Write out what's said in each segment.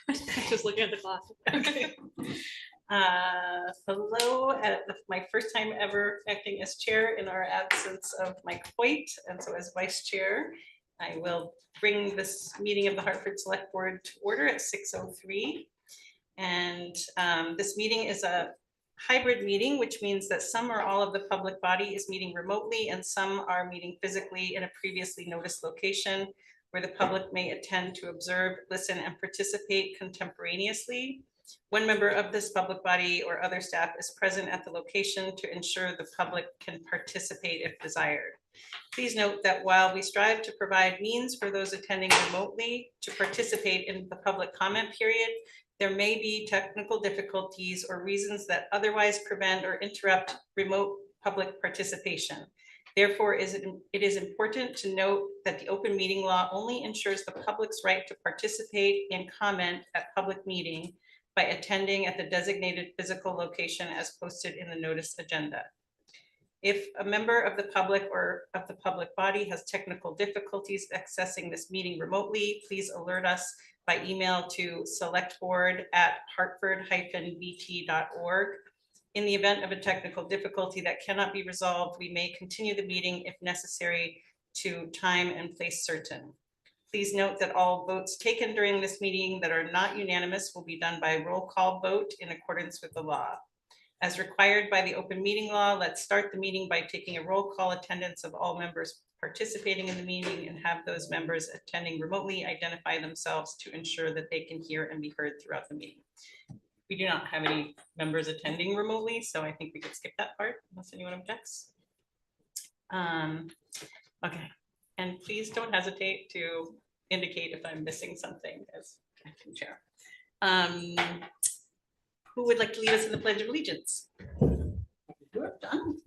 Just looking at the clock. Okay. Hello, my first time ever acting as chair in our absence of Mike Hoyt, and so as vice chair, I will bring this meeting of the Hartford Select Board to order at 6:03. And this meeting is a hybrid meeting, which means that some or all of the public body is meeting remotely and some are meeting physically in a previously noticed location where the public may attend to observe, listen, and participate contemporaneously. One member of this public body or other staff is present at the location to ensure the public can participate if desired. Please note that while we strive to provide means for those attending remotely to participate in the public comment period, there may be technical difficulties or reasons that otherwise prevent or interrupt remote public participation. Therefore, it is important to note that the open meeting law only ensures the public's right to participate and comment at public meeting by attending at the designated physical location as posted in the notice agenda. If a member of the public or of the public body has technical difficulties accessing this meeting remotely, please alert us by email to selectboard@hartford-bt.org. In the event of a technical difficulty that cannot be resolved, we may continue the meeting if necessary to time and place certain. Please note that all votes taken during this meeting that are not unanimous will be done by roll call vote in accordance with the law. As required by the open meeting law, let's start the meeting by taking a roll call attendance of all members participating in the meeting and have those members attending remotely identify themselves to ensure that they can hear and be heard throughout the meeting. We do not have any members attending remotely, so I think we could skip that part unless anyone objects. Okay, and please don't hesitate to indicate if I'm missing something as acting chair. Who would like to lead us in the Pledge of Allegiance? Done.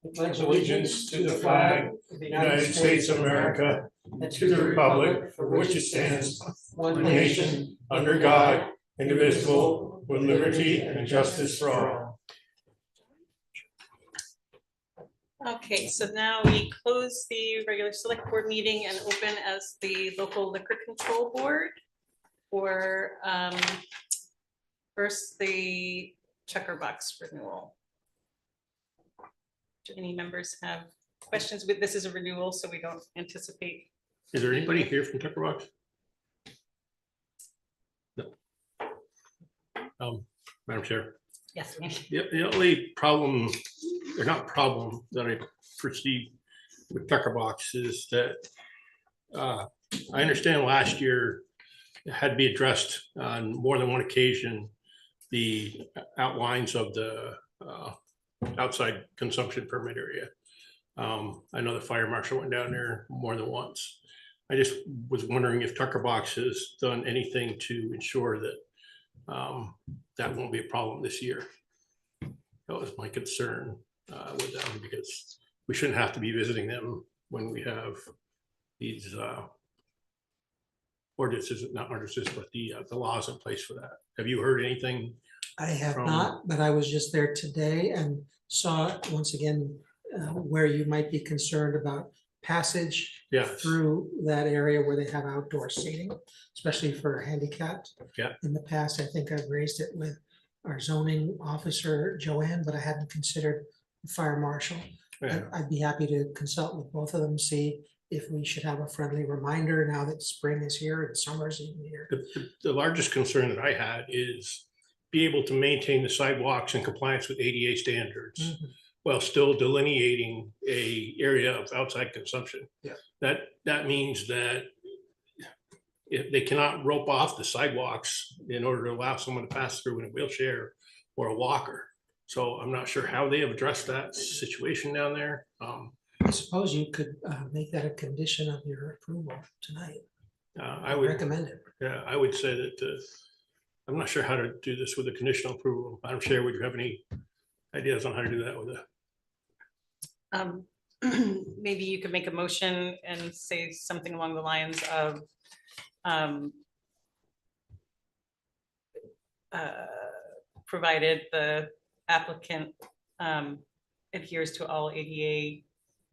I pledge allegiance to the flag of the United States of America and to the republic for which it stands, one nation, under God, indivisible, with liberty and justice for all. Okay, so now we close the regular select board meeting and open as the local liquor control board for first the Tuckerbox renewal. Do any members have questions? With this is a renewal, so we don't anticipate. Is there anybody here from Tuckerbox? No. Madam Chair. Yes. The only problem, or not problem, that I perceive with Tuckerbox is that I understand last year it had to be addressed on more than one occasion, the outlines of the outside consumption permit area. I know the fire marshal went down there more than once. I just was wondering if Tuckerbox has done anything to ensure that that won't be a problem this year. That was my concern with them, because we shouldn't have to be visiting them when we have these ordinances, not ordinances, but the laws in place for that. Have you heard anything? I have not, but I was just there today and saw once again where you might be concerned about passage through that area where they have outdoor seating, especially for handicapped. Yeah. In the past, I think I've raised it with our zoning officer, Joanne, but I hadn't considered the fire marshal. Yeah. I'd be happy to consult with both of them, see if we should have a friendly reminder now that spring is here and summer's even here. The largest concern that I had is be able to maintain the sidewalks in compliance with ADA standards while still delineating a area of outside consumption. Yeah. That means that if they cannot rope off the sidewalks in order to allow someone to pass through in a wheelchair or a walker. So I'm not sure how they have addressed that situation down there. I suppose you could make that a condition of your approval tonight. I would recommend it. Yeah, I would say that I'm not sure how to do this with a conditional approval. Madam Chair, would you have any ideas on how to do that with Maybe you could make a motion and say something along the lines of provided the applicant adheres to all ADA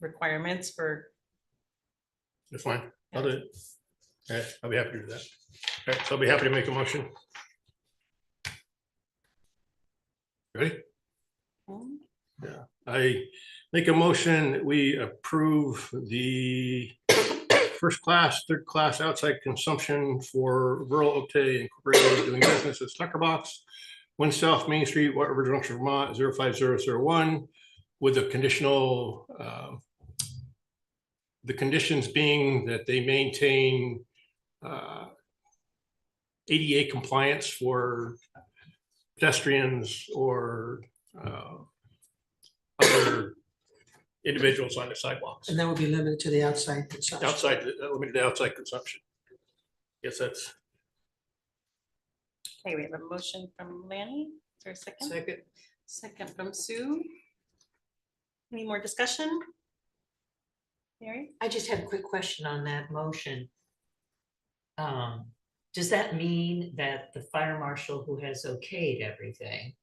requirements for. That's fine. I'll do it. All right, I'll be happy to do that. All right, so I'll be happy to make a motion. Ready? Yeah, I make a motion that we approve the first class, third class outside consumption for Vural Oktay Incorporated doing business as Tuckerbox, 1 South Main Street, Water River Junction, Vermont, 05001, with a conditional, the conditions being that they maintain ADA compliance for pedestrians or other individuals on the sidewalks. And that would be limited to the outside consumption. Limited to outside consumption. Yes, that's. Okay, we have a motion from Lanny. Is there a second? Second. Second from Sue. Any more discussion? Mary? I just have a quick question on that motion. Does that mean that the fire marshal who has okayed everything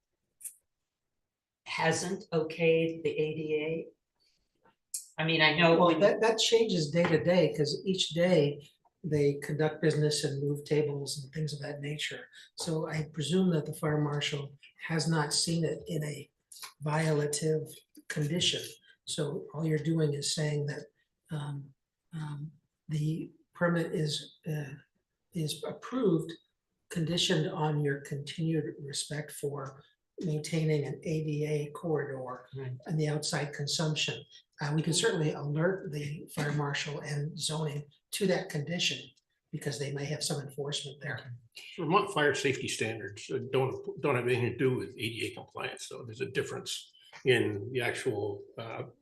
hasn't okayed the ADA? I mean, I know. Well, that changes day to day, because each day they conduct business and move tables and things of that nature. So I presume that the fire marshal has not seen it in a violative condition. So all you're doing is saying that the permit is approved, conditioned on your continued respect for maintaining an ADA corridor and the outside consumption. We can certainly alert the fire marshal and zoning to that condition, because they may have some enforcement there. Vermont fire safety standards don't have anything to do with ADA compliance. So there's a difference in the actual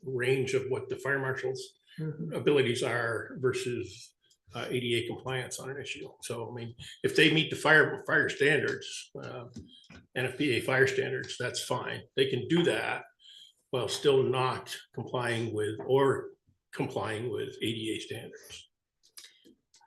range of what the fire marshal's abilities are versus ADA compliance on an issue. So, I mean, if they meet the fire standards, NFPA fire standards, that's fine. They can do that while still not complying with ADA standards.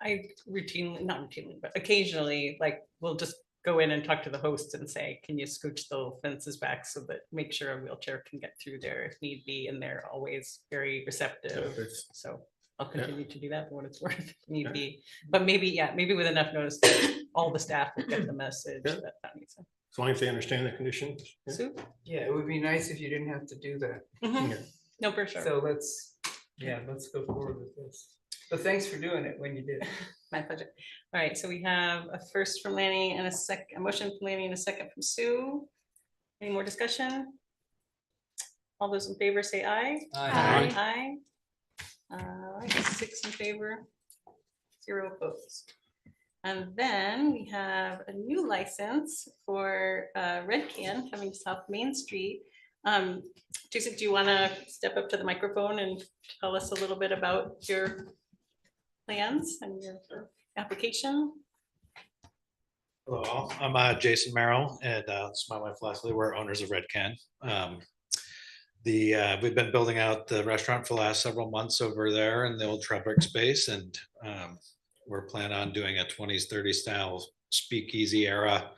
I routinely, not routinely, but occasionally, like, we'll just go in and talk to the host and say, can you scooch the fences back so that make sure a wheelchair can get through there if need be, and they're always very receptive. So I'll continue to do that for what it's worth if need be. But maybe with enough notice that all the staff will get the message that needs to. As long as they understand the conditions. Sue? Yeah, it would be nice if you didn't have to do that. No, for sure. So let's go forward with this. But thanks for doing it when you did. My pleasure. All right, so we have a first from Lanny and a motion from Lanny and a second from Sue. Any more discussion? All those in favor say aye. Aye. Aye. All right, 6 in favor, 0 opposed. And then we have a new license for Red Can coming to South Main Street. Jason, do you want to step up to the microphone and tell us a little bit about your plans and your application? Hello, all. I'm Jason Merrill, and this is my wife Leslie. We're owners of Red Can. We've been building out the restaurant for the last several months over there in the old Trebek space, and we're planning on doing a 20s, 30s style speakeasy era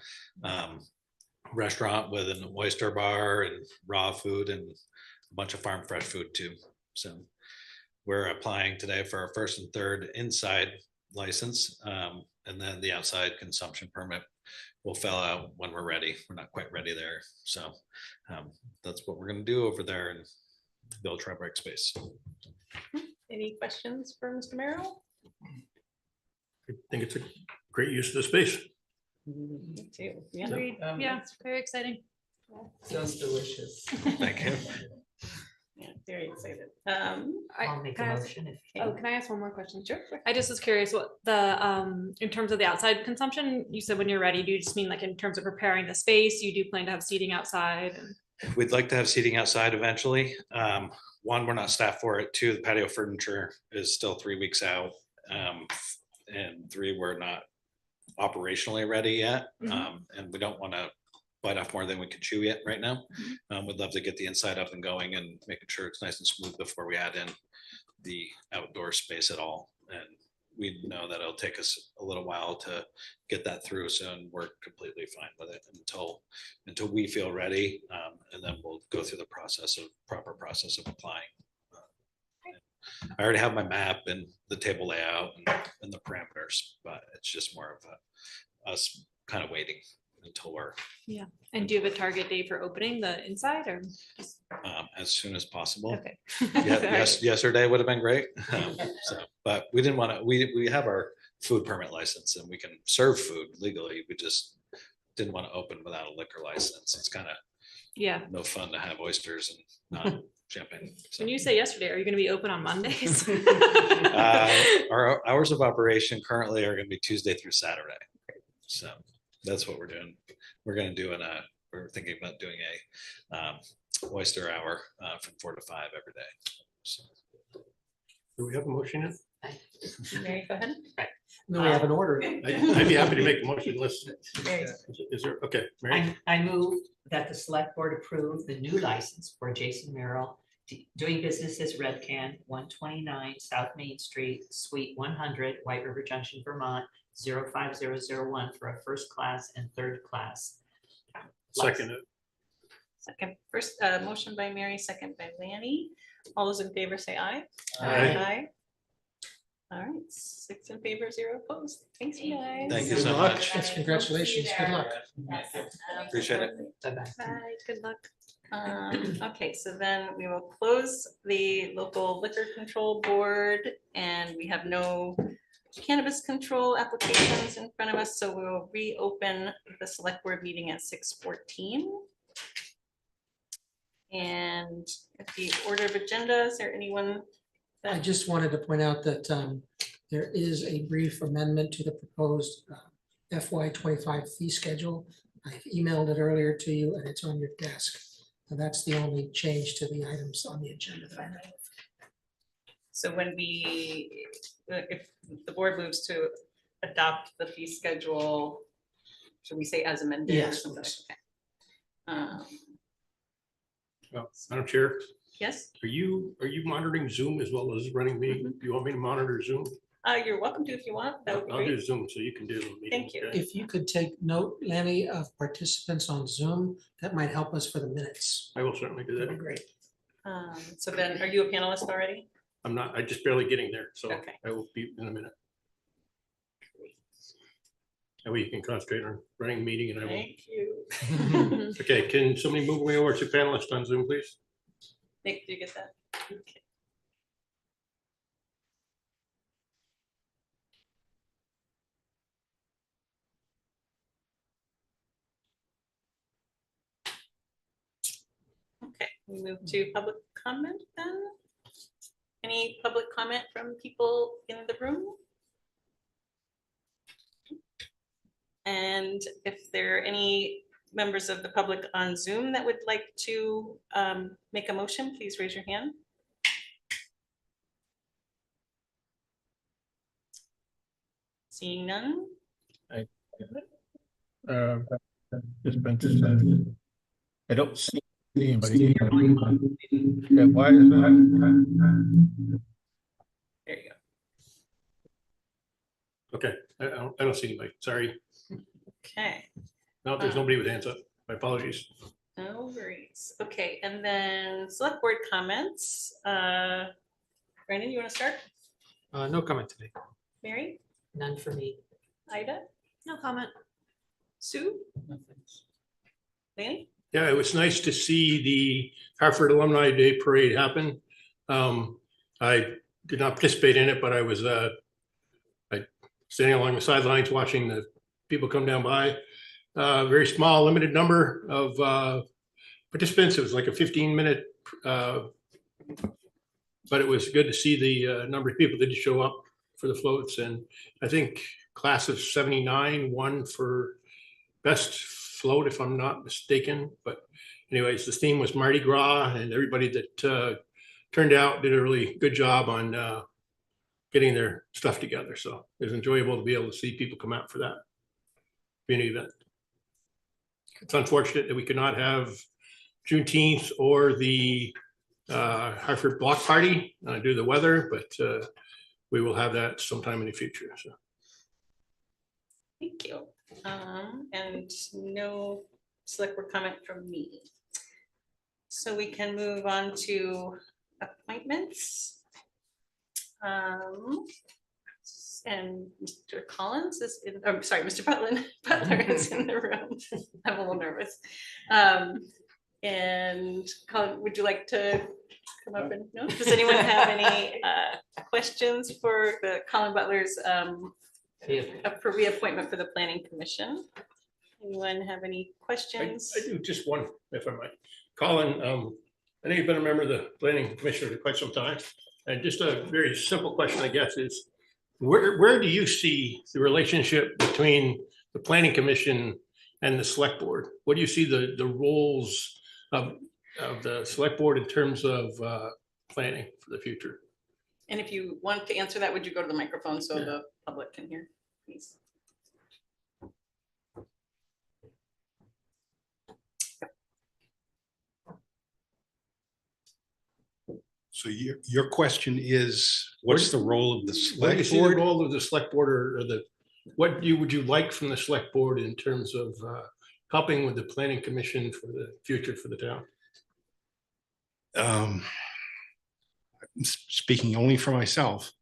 restaurant with an oyster bar and raw food and a bunch of farm fresh food too. So we're applying today for our first and third inside license, and then the outside consumption permit will fill out when we're ready. We're not quite ready there. So that's what we're going to do over there in the old Trebek space. Any questions for Mr. Merrill? I think it's a great use of the space. Me too. Yeah. Agreed. Yeah, it's very exciting. Sounds delicious. Thank you. Yeah, very excited. I'll make a can I ask- motion if. Oh, can I ask one more question? Sure. I just was curious what the, in terms of the outside consumption, you said when you're ready, do you just mean like in terms of preparing the space, you do plan to have seating outside? We'd like to have seating outside eventually. One, we're not staffed for it. Two, the patio furniture is still 3 weeks out. And 3, we're not operationally ready yet. And we don't want to bite off more than we can chew yet right now. We'd love to get the inside up and going and making sure it's nice and smooth before we add in the outdoor space at all. And we know that it'll take us a little while to get that through. So, and we're completely fine with it until we feel ready. And then we'll go through the proper process of applying. I already have my map and the table layout and the parameters, but it's just more of us kind of waiting until we're And do you have a target date for opening the inside or? as soon as possible. Okay. Yeah, Sorry. yesterday would have been great. So, but we didn't want to, we have our food permit license and we can serve food legally. We just didn't want to open without a liquor license. It's kind of Yeah. no fun to have oysters and not champagne. So, When you say yesterday, are you gonna be open on Mondays? our hours of operation currently are going to be Tuesday through Saturday. So that's what we're doing. We're going to do we're thinking about doing a oyster hour from 4 to 5 every day. So. Do we have a motion yet? Mary, go ahead. No, we have an order. I'd be happy to make a motion unless, Mary. is there, okay, Mary? I move that the select board approve the new license for Jason Merrill doing business as Red Can, 129 South Main Street, Suite 100, White River Junction, Vermont, 05001 for a first class and third class. Second it. Second, first, motion by Mary, second by Lanny. All those in favor say aye. Aye. All right, 6 in favor, 0 opposed. Thanks, you guys. Thank you Good so luck. much. Yes, congratulations. Good luck. Appreciate it. Bye-bye. Bye, good luck. Okay, so then we will close the local liquor control board and we have no cannabis control applications in front of us, so we will reopen the select board meeting at 6:14. And at the order of agenda, is there anyone I that, just wanted to point out that there is a brief amendment to the proposed FY '25 fee schedule. I've emailed it earlier to you and it's on your desk. And that's the only change to the items on the agenda that I know of. so when we, if the board moves to adopt the fee schedule, should we say as amended? or Yes, something? please. Okay. Um, Well, Madam Chair, Yes, are you monitoring Zoom as well as running meeting? Do you want me to monitor Zoom? you're welcome to if you want. That would be I'll do great. Zoom so you can do the meeting. Thank you. okay? If you could take note, Lanny, of participants on Zoom, that might help us for the minutes. I will certainly do That'd be that. great. So Ben, are you a panelist already? I'm just barely getting there, so Okay. I will be in a minute. That way you can concentrate on running the meeting and I will. Thank you. Okay, can somebody move me over to panelist on Zoom, please? Nick, did you get that? Okay. Okay, we move to public comment then. Any public comment from people in the room? And if there are any members of the public on Zoom that would like to make a motion, please raise your hand. Seeing none, Just been to say, I don't see anybody. Yeah, why is that? there you go. Okay, I don't see anybody, sorry. Okay, No, there's nobody with hands up. My apologies. no worries. Okay, and then select board comments. Brandon, you want to start? No comment today. Mary, None for me. Ida, No comment. Sue, Lanny? Yeah, it was nice to see the Hartford Alumni Day Parade happen. I did not participate in it, but I was standing along the sidelines watching the people come down by. Very small, limited number of participants. It was like a 15-minute, but it was good to see the number of people that did show up for the floats. And I think class of 79 won for best float, if I'm not mistaken. But anyways, the theme was Mardi Gras, and everybody that turned out did a really good job on getting their stuff together. So it was enjoyable to be able to see people come out for that community event. It's unfortunate that we could not have Juneteenth or the Hartford Block Party due to the weather, but we will have that sometime in the future. So. Thank you. And no select board comment from me. So we can move on to appointments. And Mr. Collins is in, oh, sorry, Mr. Butler is in the room. I'm a little nervous. And Colin, would you like to come up and, no? Does anyone have any questions for the Colin Butler's for reappointment for the Planning Commission? Anyone have any questions? I do, just one, if I might. Colin, I know you've been a member of the Planning Commission for quite some time, and just a very simple question, I guess, is where do you see the relationship between the Planning Commission and the Select Board? What do you see the roles of the Select Board in terms of planning for the future? And if you want to answer that, would you go to the microphone so the public can hear, please? So your question is, what's the role of the What do you select see the board? role of the Select Board, or what would you like from the Select Board in terms of helping with the Planning Commission for the future for the town? Speaking only for myself,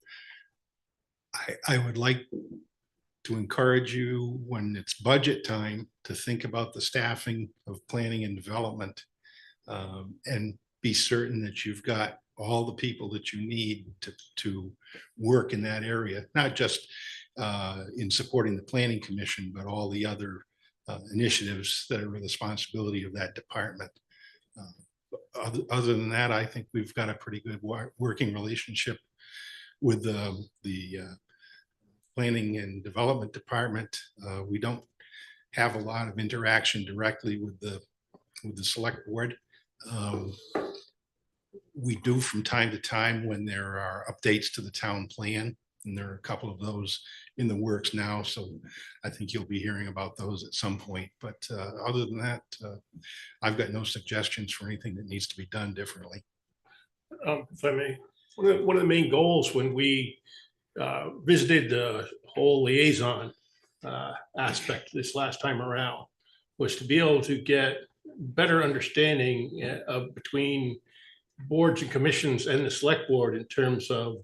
I would like to encourage you when it's budget time to think about the staffing of planning and development, and be certain that you've got all the people that you need to work in that area, not just in supporting the Planning Commission, but all the other initiatives that are the responsibility of that department. Other than that, I think we've got a pretty good working relationship with the Planning and Development Department. We don't have a lot of interaction directly with the Select Board. We do from time to time when there are updates to the town plan, and there are a couple of those in the works now. So I think you'll be hearing about those at some point. But other than that, I've got no suggestions for anything that needs to be done differently. If I may, one of the main goals when we visited the whole liaison aspect this last time around was to be able to get better understanding of between boards and commissions and the Select Board in terms of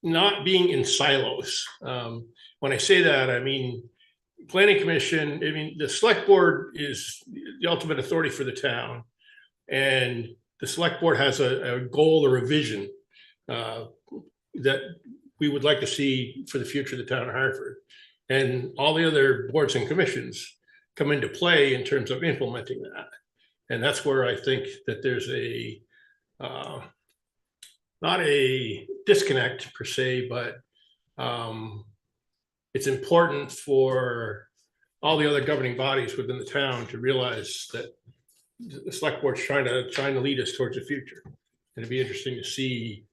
not being in silos. When I say that, I mean Planning Commission, I mean the Select Board is the ultimate authority for the town, and the Select Board has a goal or a vision that we would like to see for the future of the town of Hartford, and all the other boards and commissions come into play in terms of implementing that. And that's where I think that there's a not a disconnect per se, but it's important for all the other governing bodies within the town to realize that the Select Board's trying to lead us towards the future. And it'd be interesting to see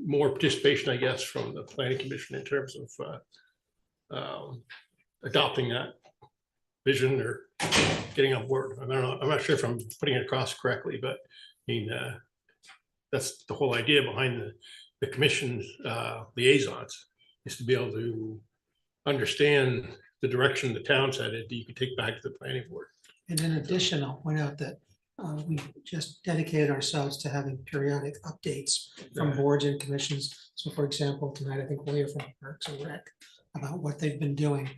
more participation, I guess, from the Planning Commission in terms of adopting that vision or getting on board. I don't know. I'm not sure if I'm putting it across correctly, but I mean, that's the whole idea behind the commission's liaisons, is to be able to understand the direction the town's headed that you can take back to the planning board. And in addition, I'll point out that we just dedicated ourselves to having periodic updates from boards and commissions. So for example, tonight, I think we'll hear from Parks and Rec about what they've been doing.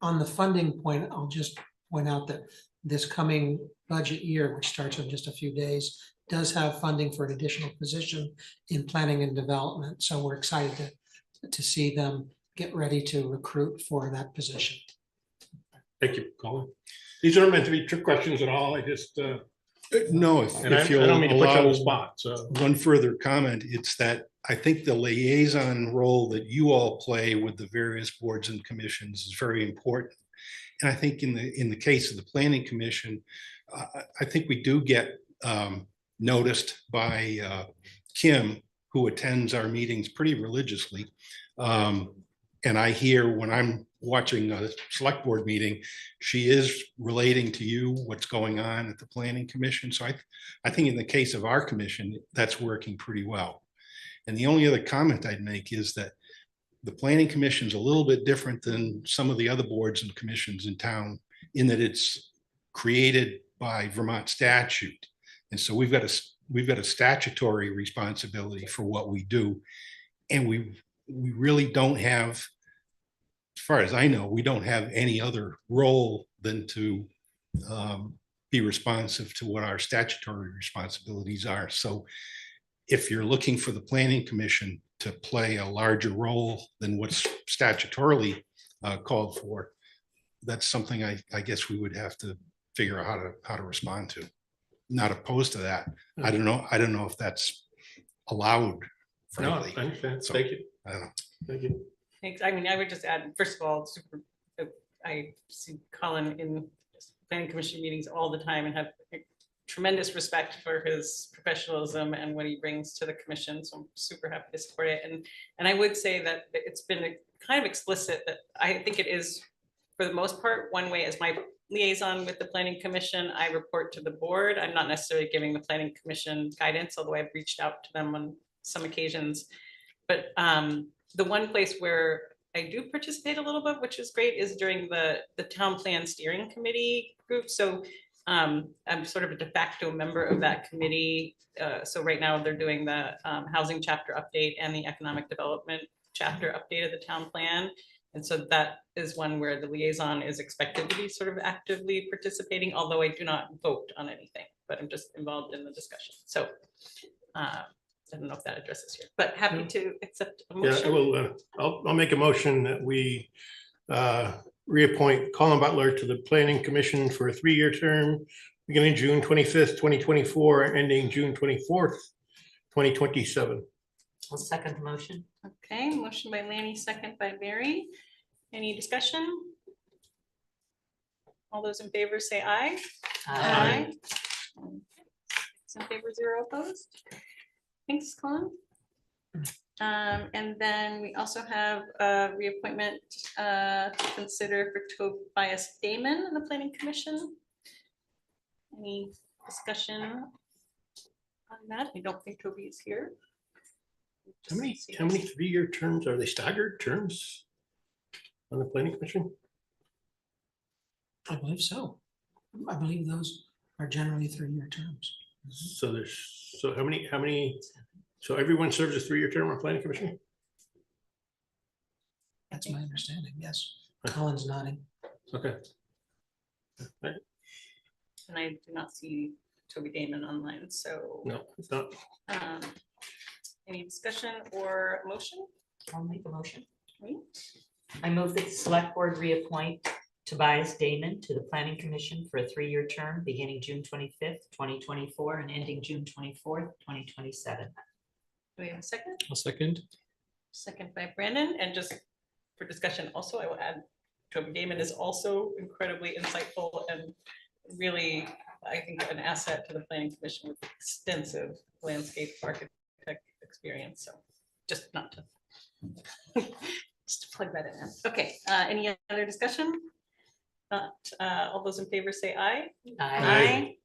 On the funding point, I'll just point out that this coming budget year, which starts in just a few days, does have funding for an additional position in planning and development. So we're excited to see them get ready to recruit for that position. Thank you, Colin. These aren't meant to be trick questions at all. I just No, and I don't mean to put you on the spot. So one further comment, it's that I think the liaison role that you all play with the various boards and commissions is very important. And I think in the case of the Planning Commission, I think we do get noticed by Kim, who attends our meetings pretty religiously. And I hear when I'm watching a select board meeting, she is relating to you what's going on at the Planning Commission. So I think in the case of our commission, that's working pretty well. And the only other comment I'd make is that the Planning Commission is a little bit different than some of the other boards and commissions in town, in that it's created by Vermont statute. And so we've got to statutory responsibility for what we do. And we really don't have, as far as I know, we don't have any other role than to be responsive to what our statutory responsibilities are. So if you're looking for the planning commission to play a larger role than what's statutorily called for, that's something I guess we would have to figure out how to respond to. Not opposed to that. I don't know if that's allowed, No, I frankly. understand. So, Thank you. I don't know. Thank you. Thanks. I mean, I would just add, first of all, I see Colin in planning commission meetings all the time and have tremendous respect for his professionalism and what he brings to the commission. So I'm super happy to support it. And I would say that it's been kind of explicit that I think it is, for the most part, one way as my liaison with the planning commission, I report to the board. I'm not necessarily giving the planning commission guidance, although I've reached out to them on some occasions. But the one place where I do participate a little bit, which is great, is during the town plan steering committee group. So I'm sort of a de facto member of that committee. So right now they're doing the housing chapter update and the economic development chapter update of the town plan. And so that is one where the liaison is expected to be sort of actively participating, although I do not vote on anything, but I'm just involved in the discussion. So I don't know if that addresses here, but happy to accept a Yeah, motion. I will. I'll make a motion that we reappoint Colin Butler to the Planning Commission for a 3-year term, beginning June 25th, 2024, and ending June 24th, 2027. I'll second the motion. Okay, motion by Lanny, second by Mary. Any discussion? All those in favor say aye. Aye. Six in favor, 0 opposed. Thanks, Colin. And then we also have a reappointment to consider for Tobias Dayman on the Planning Commission. Any discussion on that? I don't think Toby is here. How many 3-year terms are they? Staggered terms on the Planning Commission? I believe so. I believe those are generally 3-year terms. So how many, so everyone serves a 3-year term on Planning Commission? That's my understanding, yes. Colin's nodding. Okay. And I do not see Toby Dayman online, so. No, it's not. Any discussion or motion? I'll make a motion. Right. I move that the select board reappoint Tobias Dayman to the planning commission for a 3-year term beginning June 25th, 2024 and ending June 24th, 2027. Do we have a second? I'll second. Second by Brandon, and just for discussion, also, I will add, Toby Dayman is also incredibly insightful and really, I think, an asset to the planning commission with extensive landscape architect experience. So just not to just to plug that in. Okay, any other discussion? Not all those in favor say aye. Aye.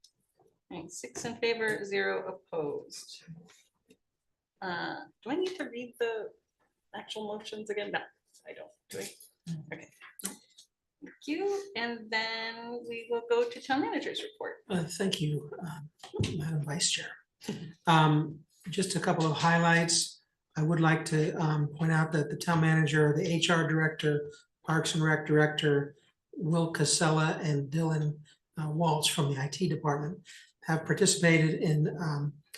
Right, 6 in favor, 0 opposed. Do I need to read the actual motions again? No, I don't. Do I? Okay. Thank you. And then we will go to town manager's report. Thank you, Madam Vice Chair. Just a couple of highlights. I would like to point out that the town manager, the HR director, Parks and Rec director, Will Casella and Dylan Waltz from the IT department have participated in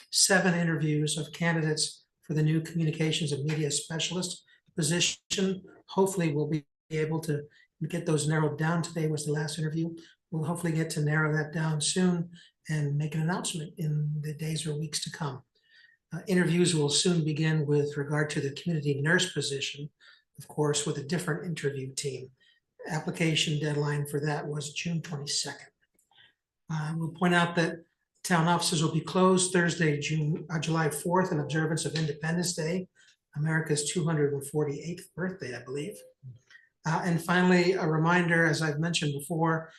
7 interviews of candidates for the new communications and media specialist position. Hopefully we'll be able to get those narrowed down. Today was the last interview. We'll hopefully get to narrow that down soon and make an announcement in the days or weeks to come. Interviews will soon begin with regard to the community nurse position, of course, with a different interview team. Application deadline for that was June 22nd. We'll point out that town offices will be closed Thursday, July 4th in observance of Independence Day, America's 248th birthday, I believe. And finally, a reminder, as I've mentioned before,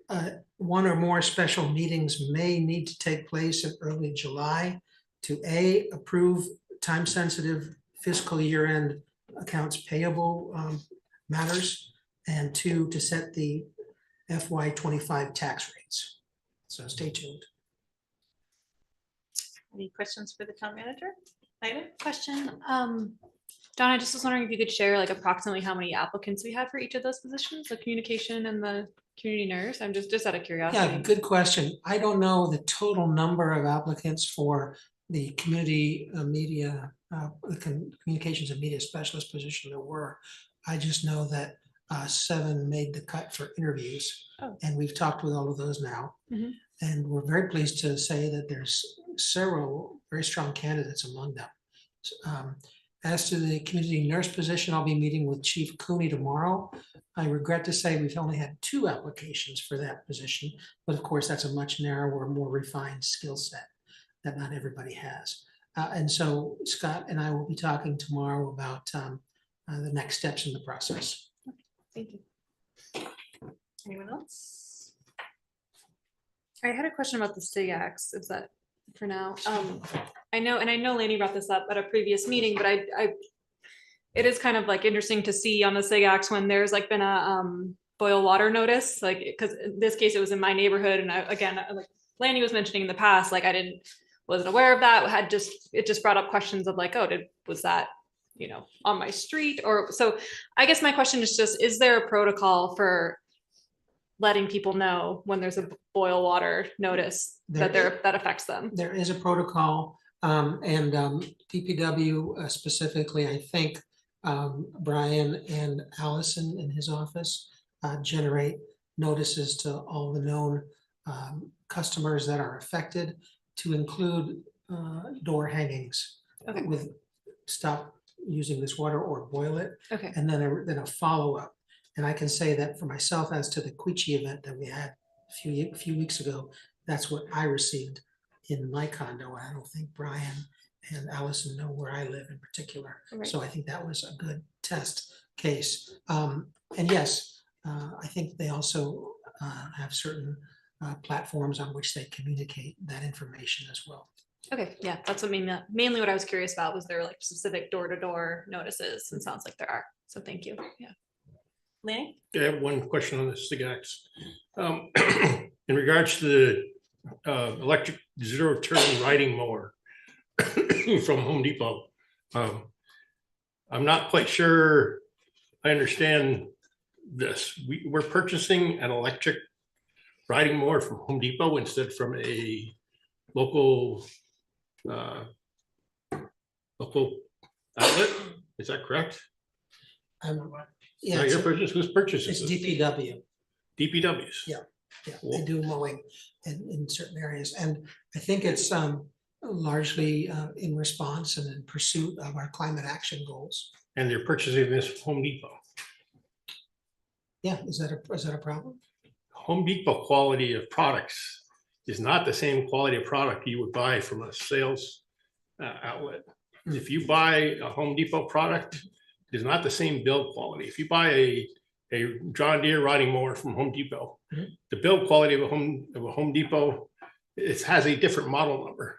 1 or more special meetings may need to take place in early July to approve time-sensitive fiscal year-end accounts payable matters, and 2, to set the FY25 tax rates. So stay tuned. Any questions for the town manager? Ida? Question, Don, I just was wondering if you could share like approximately how many applicants we had for each of those positions, the communication and the community nurse. I'm just out of Yeah, curiosity. good question. I don't know the total number of applicants for the community media, communications and media specialist position there were. I just know that 7 made the cut for interviews. Oh. And we've talked with all of those now. Mhm. And we're very pleased to say that there's several very strong candidates among them. As to the community nurse position, I'll be meeting with Chief Cooney tomorrow. I regret to say we've only had 2 applications for that position, but of course, that's a much narrower, more refined skill set that not everybody has. And so Scott and I will be talking tomorrow about the next steps in the process. Thank you. Anyone else? I had a question about the SIGAX. Is that for now? I know Laney brought this up at a previous meeting, but it is kind of like interesting to see on the SIGAX when there's like been a boil water notice, like, because in this case it was in my neighborhood, and like Laney was mentioning in the past, like wasn't aware of that. It just brought up questions of like, oh, was that, on my street? Or so I guess my question is just, is there a protocol for letting people know when there's a boil water notice that affects them? There is a protocol, and DPW specifically, I think Brian and Allison in his office generate notices to all the known customers that are affected, to include door hangings. Okay. With stop using this water or boil it. Okay. And then a follow-up. And I can say that for myself, as to the Queechee event that we had a few weeks ago, that's what I received in my condo. I don't think Brian and Allison know where I live in particular. Right. So I think that was a good test case. And yes, I think they also have certain platforms on which they communicate that information as well. Okay, yeah, that's what mainly what I was curious about. Was there like specific door-to-door notices? And sounds like there are. So thank you. Yeah. Laney? I have one question on the SIGAX. In regards to the electric zero-turn riding mower from Home Depot, I'm not quite sure I understand this. We're purchasing an electric riding mower from Home Depot instead from a local outlet. Is that correct? Yeah, No, your purchase, who's purchasing it's this? DPW. DPW's. Yeah. Yeah, they do mowing in certain areas, and I think it's largely in response and in pursuit of our climate action goals. And they're purchasing this from Home Depot. Yeah, is that a problem? Home Depot quality of products is not the same quality of product you would buy from a sales outlet. If you buy a Home Depot product, it is not the same build quality. If you buy a John Deere riding mower from Home Depot, the build quality of a Home Depot, it has a different model number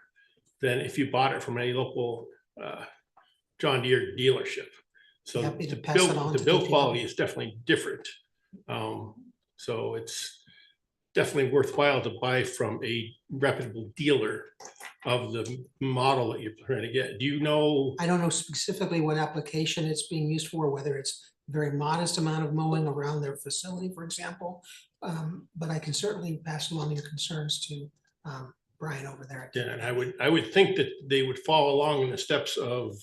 than if you bought it from a local John Deere dealership. So Happy to the pass it on to build DPW. quality is definitely different. So it's definitely worthwhile to buy from a reputable dealer of the model that you're trying to get. Do you know? I don't know specifically what application it's being used for, whether it's a very modest amount of mowing around their facility, for example. But I can certainly pass along your concerns to Brian over there. Yeah, and I would think that they would follow along in the steps of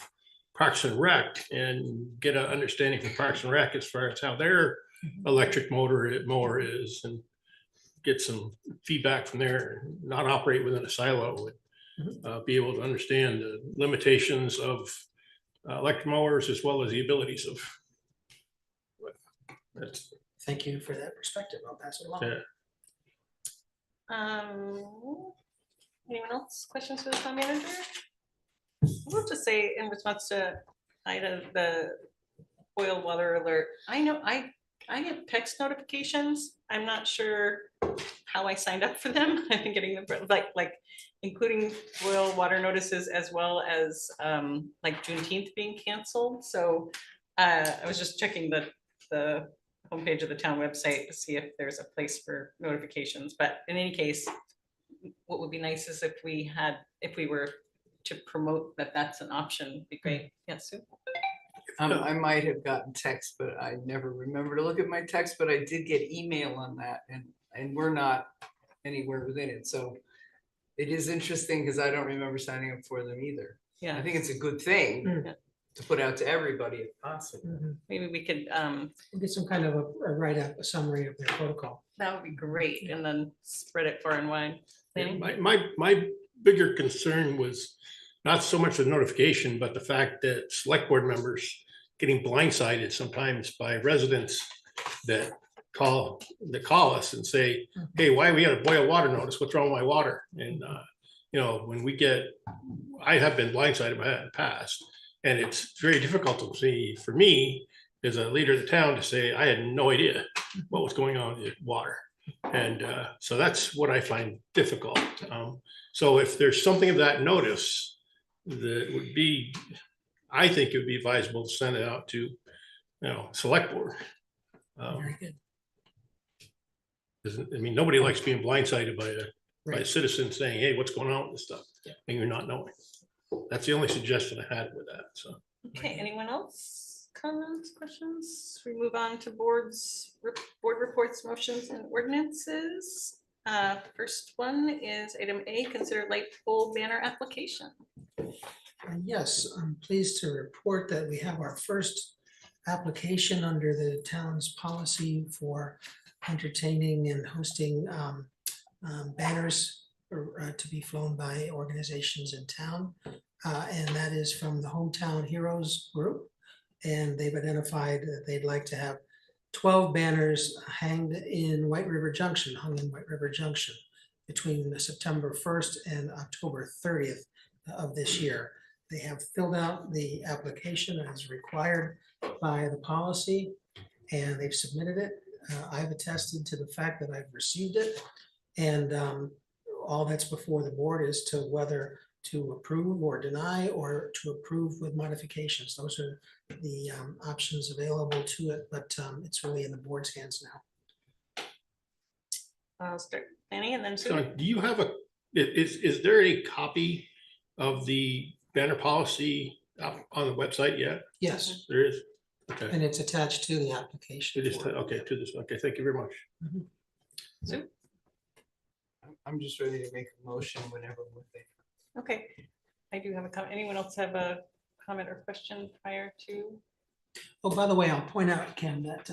Parks and Rec and get an understanding from Parks and Rec as far as how their electric mower is, and get some feedback from there, not operate within a silo, be able to understand the limitations of electric mowers as well as the abilities of. Thank you for that perspective. I'll pass it along. Yeah. Anyone else? Questions for the town manager? We'll just say in response to Ida, the boil water alert. I know I get text notifications. I'm not sure how I signed up for them. I've been getting them like including boil water notices as well as like Juneteenth being canceled. So I was just checking the homepage of the town website to see if there's a place for notifications. But in any case, what would be nice is if we were to promote that that's an option, be great. Yes, Sue? I might have gotten text, but I never remember to look at my text, but I did get email on that and we're not anywhere within it. So it is interesting because I don't remember signing up for them either. I Yeah, think it's a good thing Yeah. to put out to everybody if possible. Mhm. maybe we could, Get some kind of a write-up, a summary of their protocol. that would be great, and then spread it far and wide. Planning? My bigger concern was not so much the notification, but the fact that select board members getting blindsided sometimes by residents that call us and say, hey, why we got a boil water notice? What's wrong with my water? And, when I have been blindsided by that in the past, and it's very difficult to see for me as a leader of the town to say, I had no idea what was going on with water. And so that's what I find difficult. So if there's something of that notice that would be, I think it would be advisable to send it out to, select board. Very good. Nobody likes being blindsided by a Right. citizen saying, hey, what's going on with this stuff? Yeah. And you're not knowing. That's the only suggestion I had with that, so. Okay, anyone else? Comments, questions? We move on to board reports, motions, and ordinances. First one is item A, consider light pole banner application. Yes, I'm pleased to report that we have our first application under the town's policy for entertaining and hosting banners to be flown by organizations in town. And that is from the Hometown Heroes group. And they've identified that they'd like to have 12 banners hung in White River Junction between September 1st and October 30th of this year. They have filled out the application as required by the policy, and they've submitted it. I've attested to the fact that I've received it, and all that's before the board is to whether to approve or deny, or to approve with modifications. Those are the options available to it, but it's really in the board's hands now. I'll start planning and then Sue. So do you have is there a copy of the banner policy up on the website yet? Yes, There is? Okay. and it's attached to the application. It is, okay, to this, okay, thank you very much. I'm just ready to make a motion whenever we're there. Okay, I do have a comment. Anyone else have a comment or question prior to? Oh, by the way, I'll point out, Ken, that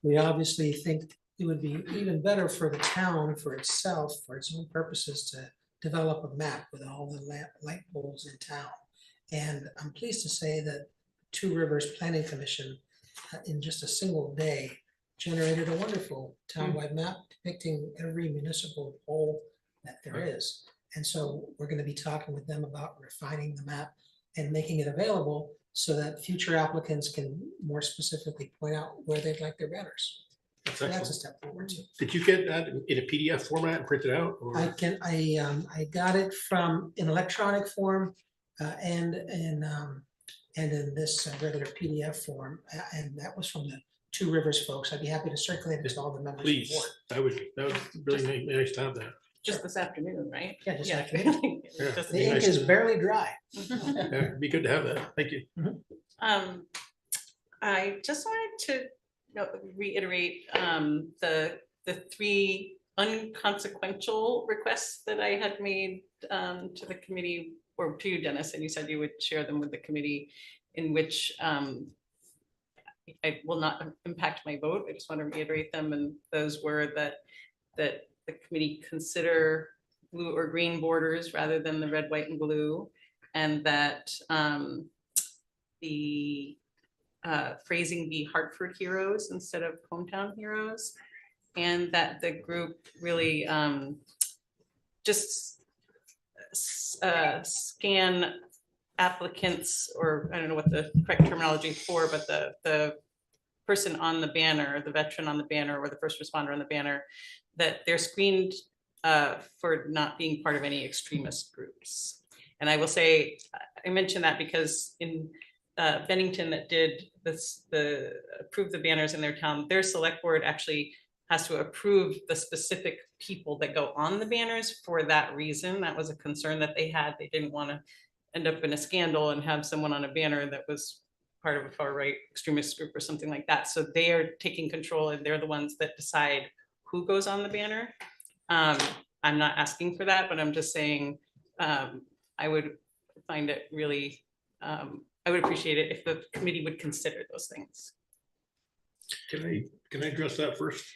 we obviously think it would be even better for the town, for itself, for its own purposes, to develop a map with all the light poles in town. And I'm pleased to say that Two Rivers Planning Commission, in just a single day, generated a wonderful townwide map depicting every municipal pole that there is. And so we're going to be talking with them about refining the map and making it available so that future applicants can more specifically point out where they'd like their banners. That's So that's a excellent. step forward too. Did you get that in a PDF format and print it out? Or- I got it from an electronic form and in this regular PDF form, and that was from the Two Rivers folks. I'd be happy to circulate it to all the members of the Please, board. that would really be nice to have that. Just this afternoon, right? Yeah, just Yeah. afternoon. Yeah. Just- The ink nice is to- barely dry. Yeah, it'd be good to have that. Thank you. I just wanted to reiterate the three unconsequential requests that I had made to the committee, or to you, Dennis, and you said you would share them with the committee, in which I will not impact my vote. I just want to reiterate them, and those were that the committee consider blue or green borders rather than the red, white, and blue, and that the phrasing be Hartford Heroes instead of Hometown Heroes, and that the group really just scan applicants, or I don't know what the correct terminology is for, but the person on the banner, the veteran on the banner, or the first responder on the banner, that they're screened for not being part of any extremist groups. And I will say, I mention that because in Bennington that did this, approve the banners in their town, their select board actually has to approve the specific people that go on the banners for that reason. That was a concern that they had. They didn't want to end up in a scandal and have someone on a banner that was part of a far right extremist group or something like that. So they are taking control and they're the ones that decide who goes on the banner. I'm not asking for that, but I'm just saying I would find it really, I would appreciate it if the committee would consider those things. Can I address that first?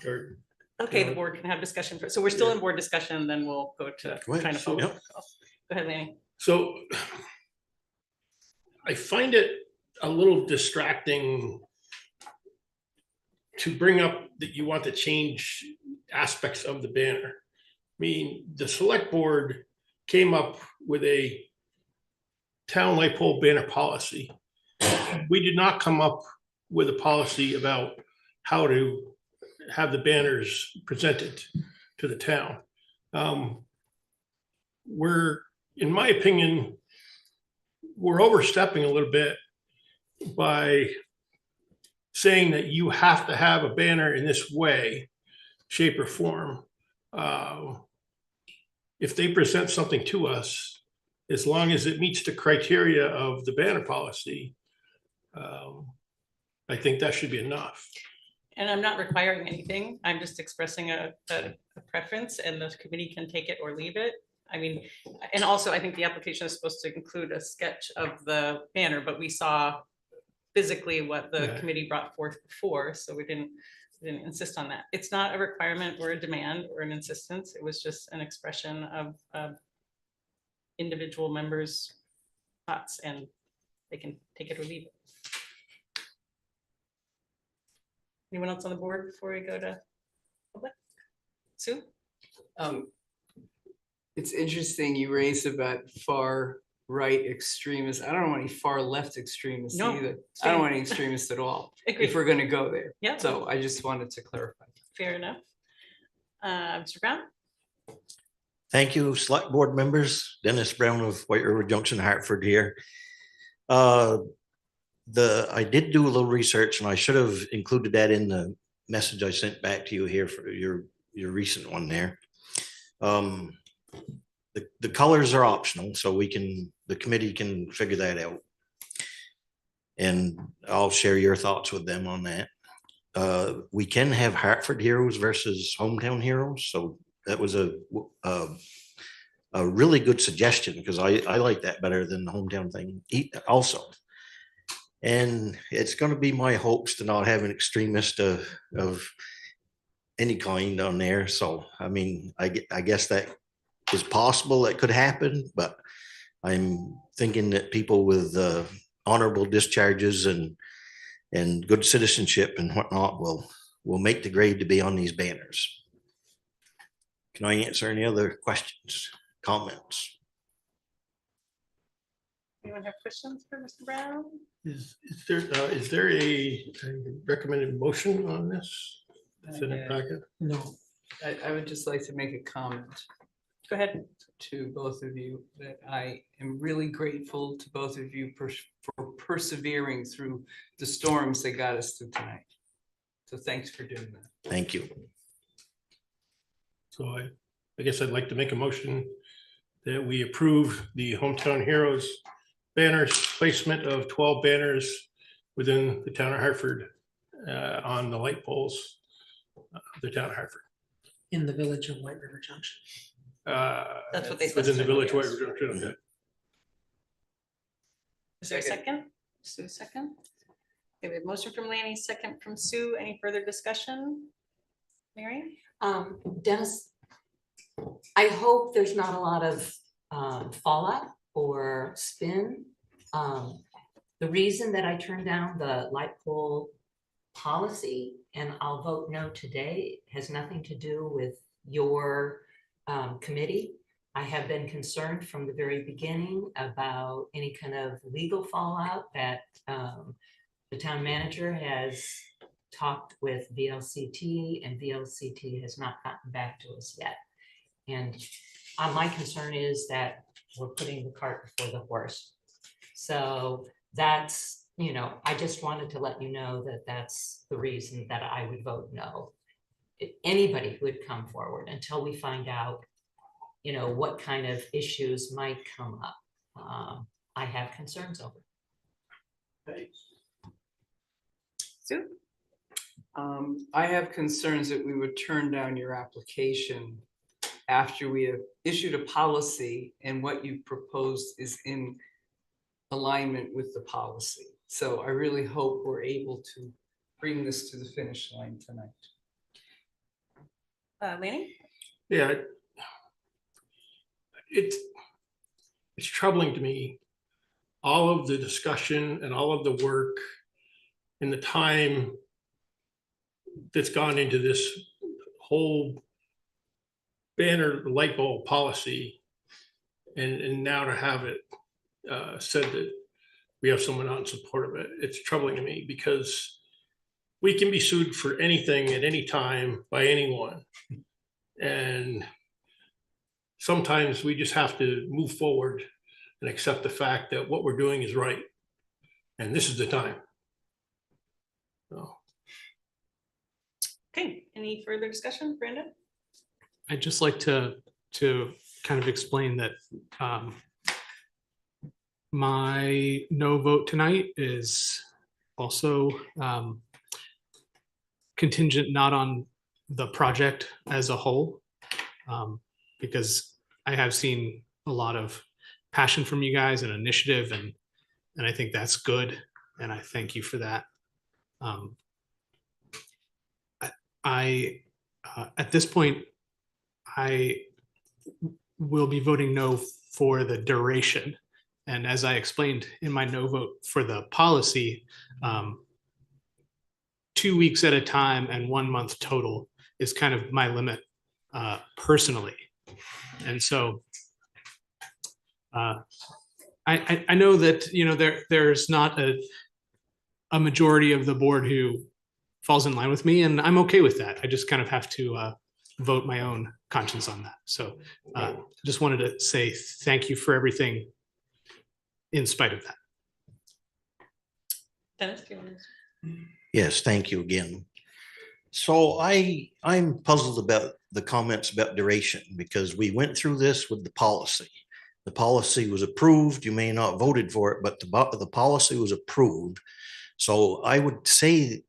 Or- Okay, the board can have discussion. So we're still in board discussion, then we'll go to Go ahead. trying to follow. Yep. Go ahead, Lanny. So I find it a little distracting to bring up that you want to change aspects of the banner. I mean, the select board came up with a town light pole banner policy. We did not come up with a policy about how to have the banners presented to the town. In my opinion, we're overstepping a little bit by saying that you have to have a banner in this way, shape or form. If they present something to us, as long as it meets the criteria of the banner policy, I think that should be enough. And I'm not requiring anything. I'm just expressing a preference and the committee can take it or leave it. I mean, and also I think the application is supposed to include a sketch of the banner, but we saw physically what the Yeah. committee brought forth before, so we didn't insist on that. It's not a requirement or a demand or an insistence. It was just an expression of individual members' thoughts, and they can take it or leave it. Anyone else on the board before we go to public? Sue? It's interesting you raised about far right extremists. I don't want any far left extremists No, either. I same. don't want any extremists at all, Agreed. if we're gonna go there. Yeah. So I just wanted to clarify. Fair enough. Mr. Brown? Thank you, select board members. Dennis Brown of White River Junction, Hartford here. I did do a little research and I should have included that in the message I sent back to you here for your recent one there. The colors are optional, so the committee can figure that out. And I'll share your thoughts with them on that. We can have Hartford heroes versus hometown heroes. So that was a really good suggestion because I like that better than the hometown thing also. And it's going to be my hopes to not have an extremist of any kind on there. So, I mean, I guess that is possible. That could happen, but I'm thinking that people with honorable discharges and good citizenship and whatnot will make the grade to be on these banners. Can I answer any other questions, comments? Anyone have questions for Mr. Brown? Is there a recommended motion on this? That's in the Yeah. packet? No, I would just like to make a comment Go ahead. to both of you that I am really grateful to both of you for persevering through the storms that got us to tonight. So thanks for doing that. Thank you. So I guess I'd like to make a motion that we approve the Hometown Heroes banners, placement of 12 banners within the town of Hartford on the light poles of the town of Hartford. in the village of White River Junction. That's what they Within the specified, village. yes. White River Junction, okay. Is there a second? Sue, second? Okay, we have motion from Lanny, second from Sue. Any further discussion? Mary? Dennis, I hope there's not a lot of fallout or spin. The reason that I turned down the light pole policy, and I'll vote no today, has nothing to do with your committee. I have been concerned from the very beginning about any kind of legal fallout that the town manager has talked with VLCT and VLCT has not gotten back to us yet. And my concern is that we're putting the cart before the horse. So that's you know, I just wanted to let you know that that's the reason that I would vote no. Anybody would come forward until we find out, you know, what kind of issues might come up. I have concerns over. Sue? I have concerns that we would turn down your application after we have issued a policy and what you proposed is in alignment with the policy. So I really hope we're able to bring this to the finish line tonight. Lanny? Yeah. It's troubling to me, all of the discussion and all of the work and the time that's gone into this whole banner light bulb policy. And now to have it said that we have someone out in support of it, it's troubling to me because we can be sued for anything at any time by anyone. And sometimes we just have to move forward and accept the fact that what we're doing is right. And this is the time. So. Okay, any further discussion, Brandon? I'd just like to kind of explain that my no vote tonight is also contingent not on the project as a whole, because I have seen a lot of passion from you guys and initiative, and I think that's good, and I thank you for that. I at this point, I will be voting no for the duration. And as I explained in my no vote for the policy, 2 weeks at a time and 1 month total is kind of my limit personally. And so I know that, you know, there's not a majority of the board who falls in line with me, and I'm okay with that. I just kind of have to vote my own conscience on that. So just wanted to say thank you for everything in spite of that. Dennis, do you want to? Yes, thank you again. So I'm puzzled about the comments about duration because we went through this with the policy. The policy was approved. You may not voted for it, but the policy was approved. So I would say,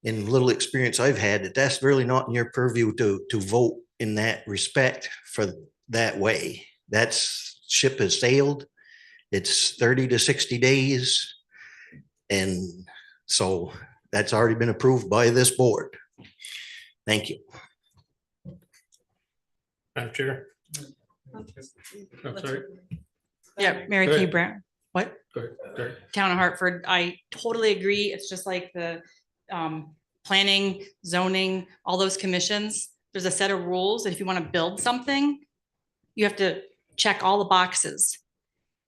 in little experience I've had, that that's really not in your purview to vote in that respect for that way. That's ship has sailed. It's 30 to 60 days. And so that's already been approved by this board. Thank you. Madam Chair. I'm sorry. Yeah, Mary Go Kay ahead. Brown. What? Go ahead. Sorry. Town of Hartford. I totally agree. It's just like the planning, zoning, all those commissions. There's a set of rules that if you want to build something, you have to check all the boxes.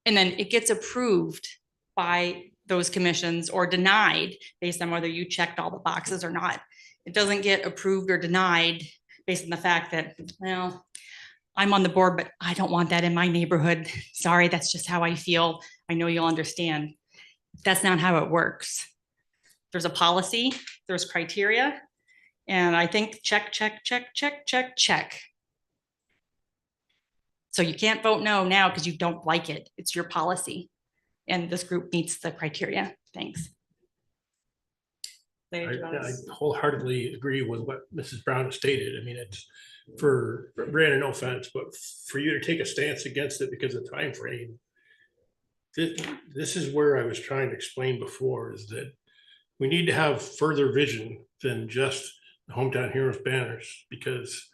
And then it gets approved by those commissions or denied based on whether you checked all the boxes or not. It doesn't get approved or denied based on the fact that, well, I'm on the board, but I don't want that in my neighborhood. Sorry, that's just how I feel. I know you'll understand. That's not how it works. There's a policy, there's criteria, and I think check, check, check, check, check, check. So you can't vote no now because you don't like it. It's your policy. And this group meets the criteria. Thanks. I wholeheartedly agree with what Mrs. Brown stated. I mean, it's for Brandon, no offense, but for you to take a stance against it because of time frame. This is where I was trying to explain before, is that we need to have further vision than just the Hometown Heroes banners, because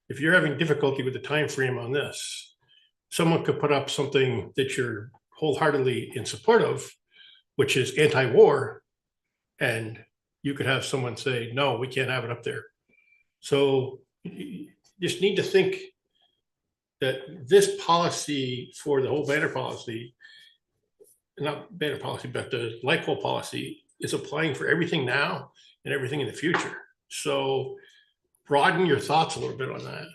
if you're having difficulty with the time frame on this, someone could put up something that you're wholeheartedly in support of, which is anti-war, and you could have someone say, no, we can't have it up there. So you just need to think that this policy for the whole banner policy, not banner policy, but the light pole policy, is applying for everything now and everything in the future. So broaden your thoughts a little bit on that,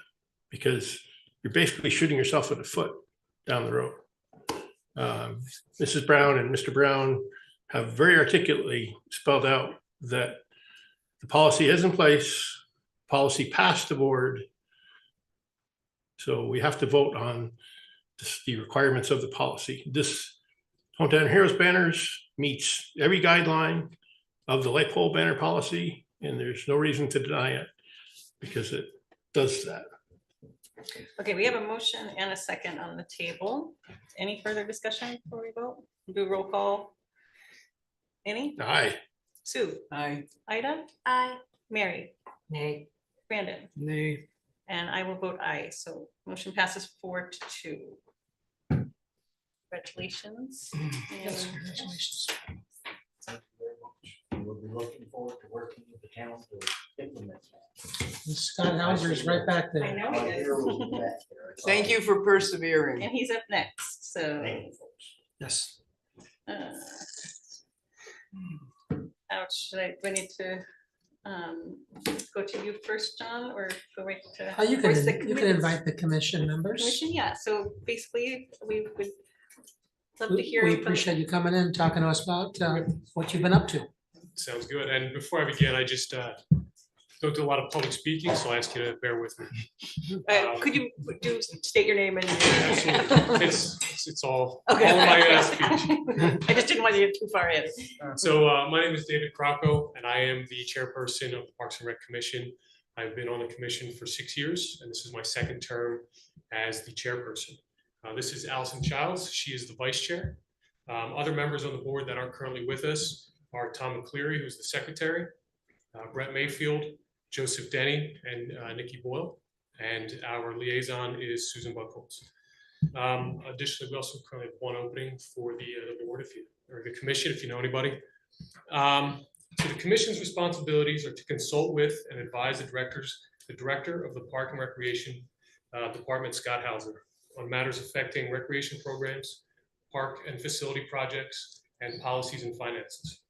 because you're basically shooting yourself in the foot down the road. Mrs. Brown and Mr. Brown have very articulately spelled out that the policy is in place, policy passed the board. So we have to vote on the requirements of the policy. This Hometown Heroes banners meets every guideline of the light pole banner policy, and there's no reason to deny it because it does that. Okay, we have a motion and a second on the table. Any further discussion before we vote? Do a roll call. Annie? Aye. Sue? Aye. Ida? Aye. Mary? Nay. Brandon? Nay. And I will vote aye. So motion passes 4-2. Congratulations. Yes, And congratulations. We'll be looking forward to working with the town to implement that. And Scott Hauser is right back I there. know he is. Thank you for persevering. And he's up next, so. Thank you, folks. Yes. Ouch, do I need to go to you first, John, or go right to? You where's the can committees? invite the commission members. Commission, yeah, so basically, we would love to hear. We from- appreciate you coming in, talking to us about what you've been up to. Sounds good. And before I begin, I just don't do a lot of public speaking, so I ask you to bear with me. Could you state your name and? Absolutely. It's all Okay. in my speech. I just didn't want you to get too far in. So my name is David Crocco, and I am the chairperson of the Parks and Rec Commission. I've been on the commission for 6 years, and this is my second term as the chairperson. This is Allison Childs. She is the vice chair. Other members on the board that aren't currently with us are Tom McCleary, who's the secretary, Brett Mayfield, Joseph Denny, and Nikki Boyle. And our liaison is Susan Buckholz. Additionally, we also currently have one opening for the board, or the commission, if you know anybody. So the commission's responsibilities are to consult with and advise the director of the Park and Recreation Department, Scott Hauser, on matters affecting recreation programs, park and facility projects, and policies and finances.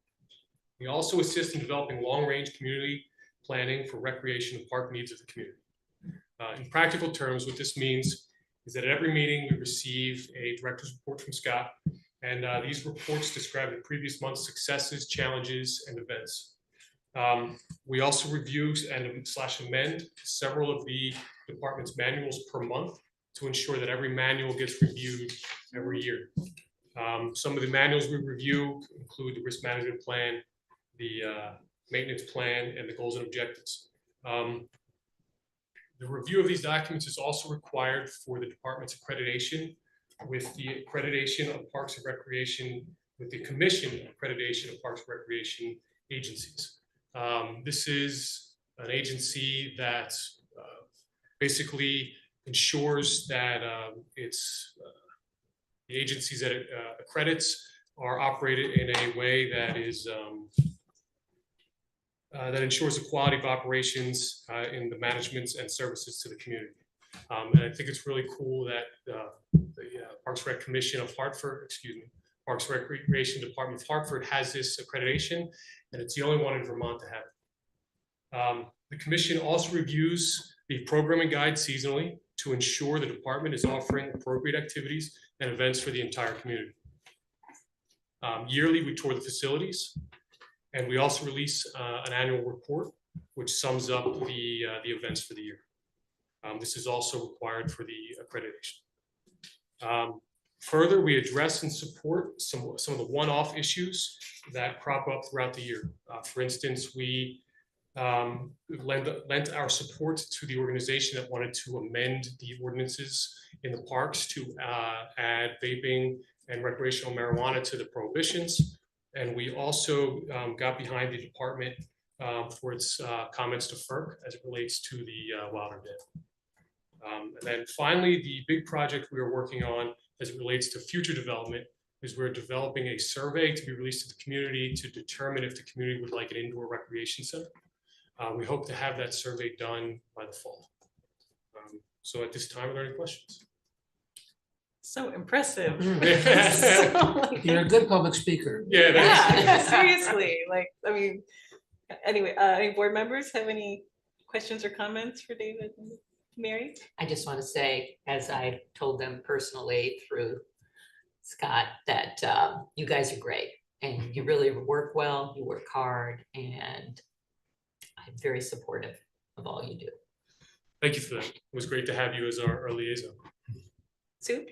We also assist in developing long-range community planning for recreation and park needs of the community. In practical terms, what this means is that at every meeting we receive a director's report from Scott, and these reports describe the previous month's successes, challenges, and events. We also review and / amend several of the department's manuals per month to ensure that every manual gets reviewed every year. Some of the manuals we review include the risk management plan, the maintenance plan, and the goals and objectives. The review of these documents is also required for the department's accreditation with the accreditation of Parks and Recreation, with the Commission accreditation of Parks and Recreation agencies. This is an agency that basically ensures that the agencies that it accredits are operated in a way that is that ensures the quality of operations in the management and services to the community. And I think it's really cool that the Parks Rec Commission of Hartford, Parks Recreation Department of Hartford has this accreditation, and it's the only one in Vermont to have it. The commission also reviews the programming guide seasonally to ensure the department is offering appropriate activities and events for the entire community. Yearly, we tour the facilities, and we also release an annual report which sums up the events for the year. This is also required for the accreditation. Further, we address and support some of the one-off issues that crop up throughout the year. For instance, we lent our support to the organization that wanted to amend the ordinances in the parks to add vaping and recreational marijuana to the prohibitions. And we also got behind the department for its comments to FERC as it relates to the Wilder Dam. And then finally, the big project we are working on as it relates to future development is we're developing a survey to be released to the community to determine if the community would like an indoor recreation center. We hope to have that survey done by the fall. So at this time, are there any questions? So impressive. You're a good public speaker. Yeah, seriously, like, I mean, anyway, any board members have any questions or comments for David and Mary? I just want to say, as I told them personally through Scott, that you guys are great. And you really work well, you work hard, and I'm very supportive of all you do. Thank you for that. It was great to have you as our liaison. Sue?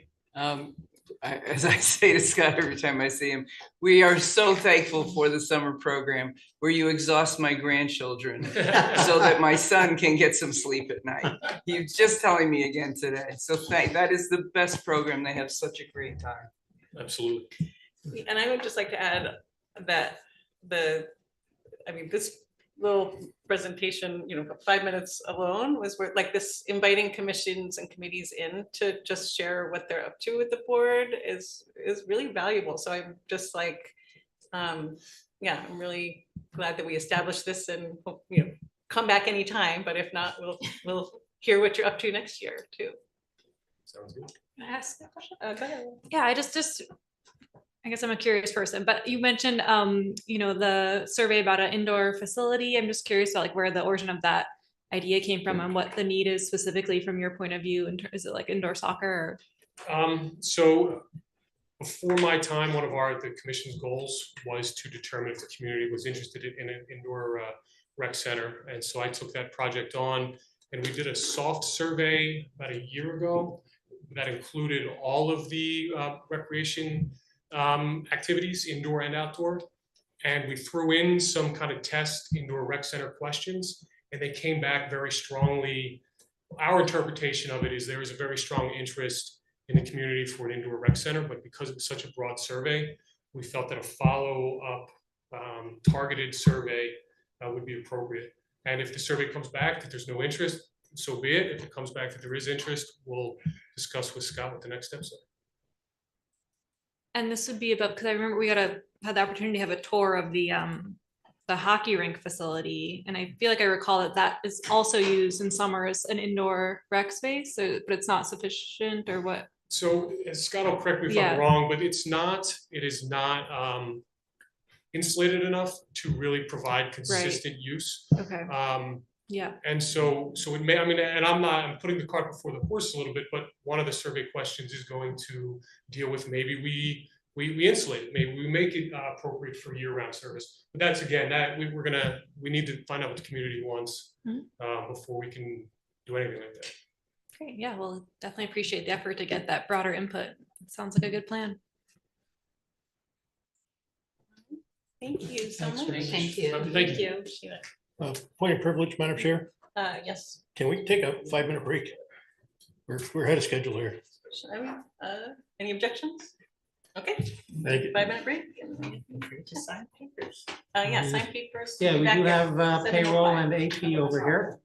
As I say to Scott every time I see him, we are so thankful for the summer program where you exhaust my grandchildren so that my son can get some sleep at night. He was just telling me again today. So that is the best program. They have such a great time. Absolutely. And I would just like to add that this little presentation, 5 minutes alone was worth, like, this inviting commissions and committees in to just share what they're up to with the board is really valuable. So I'm just like, I'm really glad that we established this, and come back anytime, but if not, we'll hear what you're up to next year too. Sounds good. Can I ask a question? Go ahead. Yeah, I guess I'm a curious person, but you mentioned, the survey about an indoor facility. I'm just curious about like where the origin of that idea came from and what the need is specifically from your point of view. Is it like indoor soccer? So before my time, one of the commission's goals was to determine if the community was interested in an indoor rec center. And so I took that project on, and we did a soft survey about a year ago that included all of the recreation activities, indoor and outdoor. And we threw in some kind of test indoor rec center questions, and they came back very strongly. Our interpretation of it is there is a very strong interest in the community for an indoor rec center, but because it's such a broad survey, we felt that a follow-up targeted survey would be appropriate. And if the survey comes back that there's no interest, so be it. If it comes back that there is interest, we'll discuss with Scott what the next steps are. And this would be about, because I remember we had the opportunity to have a tour of the hockey rink facility, and I feel like I recall that is also used in summer as an indoor rec space, but it's not sufficient, or what? So Scott will correct me if I'm wrong, but it is not insulated enough to really provide consistent use. Okay. Yeah. And so it may, and I'm putting the cart before the horse a little bit, but one of the survey questions is going to deal with maybe we insulate it, maybe we make it appropriate for year-round service. But that's, again, that we need to find out what the community wants before we can do anything like that. Great. Yeah, well, definitely appreciate the effort to get that broader input. It sounds like a good plan. Thank you so much. Thank you. Thank you. Point of privilege, Madam Chair. Yes. Can we take a 5-minute break? We're ahead of schedule here. Any objections? Okay. Thank you. 5-minute break. To sign papers. Sign papers. Yeah, we Back do at have payroll 7:05. and AP over here.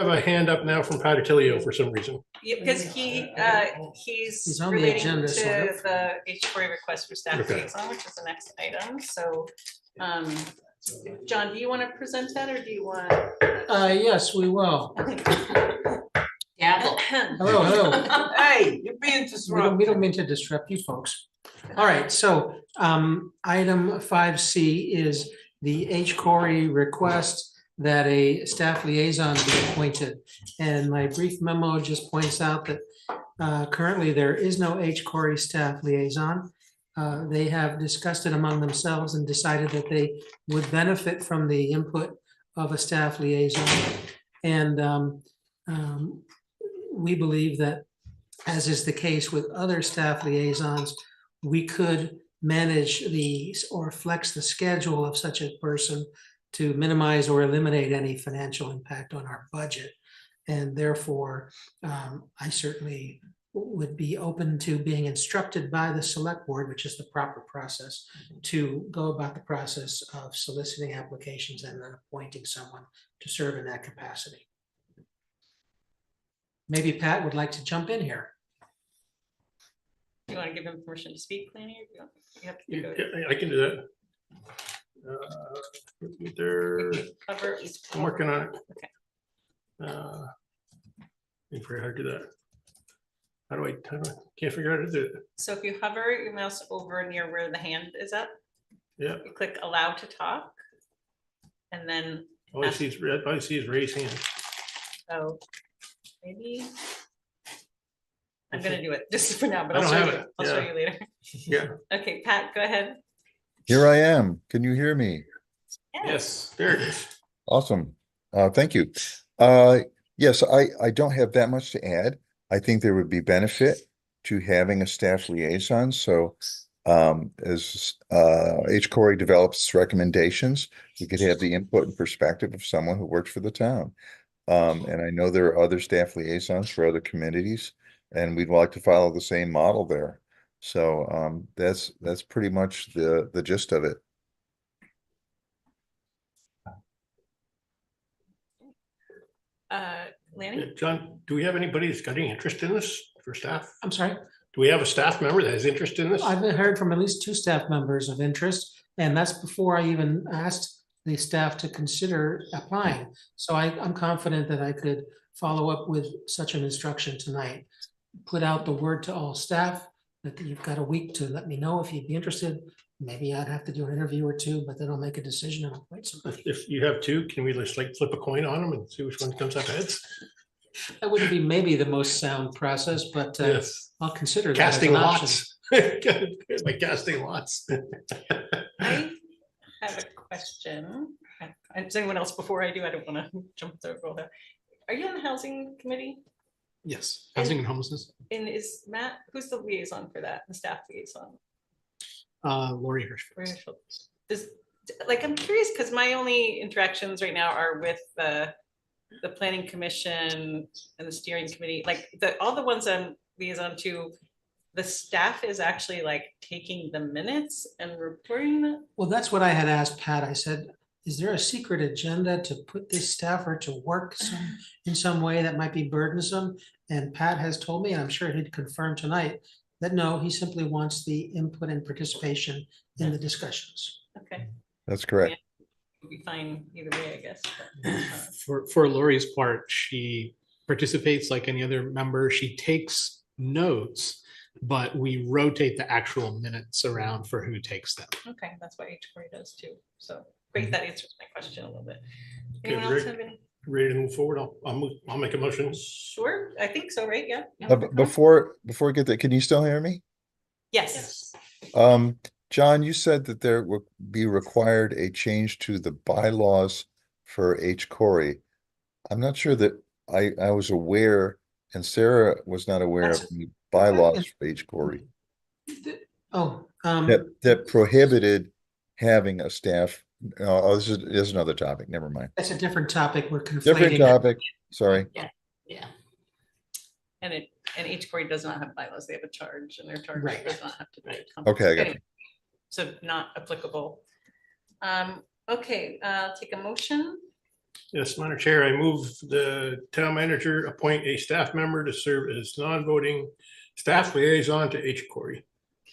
have a hand up now from Pat Attilio for some reason. Yeah, because he's He's on the relating agenda, to sort of. the HCOREI request for staff Okay. liaison, which is the next item, so. John, do you want to present that, or do you want? Yes, we will. Gavel. Hello, hello. Hey, you're being We disruptive. don't mean to disrupt you folks. All right, so item 5C is the HCOREI request that a staff liaison be appointed. And my brief memo just points out that currently there is no HCOREI staff liaison. They have discussed it among themselves and decided that they would benefit from the input of a staff liaison. And we believe that, as is the case with other staff liaisons, we could manage or flex the schedule of such a person to minimize or eliminate any financial impact on our budget. And therefore, I certainly would be open to being instructed by the select board, which is the proper process, to go about the process of soliciting applications and then appointing someone to serve in that capacity. Maybe Pat would like to jump in here. You want to give him permission to speak, Lanny? Or you have to go Yeah, I can do that. There, cover? I'm working on it. Okay. It's very hard to do that. How do I can't figure out how to do it. So if you hover your mouse over near where the hand is up, Yeah. you click allow to talk. And then, All I see is red. All I see is raise hand. oh, maybe. I'm gonna do it just for now, but I I'll don't show have you. it. I'll show Yeah. you later. Yeah. Okay, Pat, go ahead. Here I am. Can you hear me? Yes, there it is. Awesome. Thank you. Yes, I don't have that much to add. I think there would be benefit to having a staff liaison. So as HCOREI develops recommendations, we could have the input and perspective of someone who works for the town. And I know there are other staff liaisons for other communities, and we'd like to follow the same model there. So that's pretty much the gist of it. Lanny? John, do we have anybody that's got any interest in this for staff? I'm sorry. Do we have a staff member that has interest in this? I've heard from at least 2 staff members of interest, and that's before I even asked the staff to consider applying. So I'm confident that I could follow up with such an instruction tonight. Put out the word to all staff that you've got a week to let me know if you'd be interested. Maybe I'd have to do an interview or 2, but then I'll make a decision and appoint somebody. If you have 2, can we just like flip a coin on them and see which one comes up ahead? That wouldn't be maybe the most sound process, but Yes. I'll consider that as Casting an option. lots. Like casting lots. I have a question. Does anyone else before I do? I don't want to jump the roll there. Are you on the housing committee? Yes, housing and homelessness. And is Matt, who's the liaison for that, the staff liaison? Lori Hirschfeld. I'm curious, because my only interactions right now are with the planning commission and the steering committee, like all the ones I'm liaison to, the staff is actually like taking the minutes and reporting them. Well, that's what I had asked Pat. I said, is there a secret agenda to put this staffer to work in some way that might be burdensome? And Pat has told me, and I'm sure he'd confirm tonight, that no, he simply wants the input and participation in the discussions. Okay, That's correct. we'll be fine either way, I guess. But, For Lori's part, she participates like any other member. She takes notes, but we rotate the actual minutes around for who takes them. okay, that's what HCOREI does too. So great, that answers my question a little bit. Okay, Anyone else Rick? have any? Ready to move forward? I'll make a motion. Sure, I think so, right? Yeah. Before we get there, can you still hear me? Yes. John, you said that there would be required a change to the bylaws for HCOREI. I'm not sure that I was aware, and Sarah was not aware of the bylaws for HCOREI Oh, that prohibited having a staff. Oh, this is another topic. Never mind. that's a different topic. We're conflating. Different topic. Sorry. Yeah. And HCOREI does not have bylaws. They have a charge, and their charge Right. does not have to be. Okay, I got you. Anyway, so not applicable. Okay, I'll take a motion. Yes, Madam Chair, I move the town manager appoint a staff member to serve as non-voting staff liaison to HCOREI.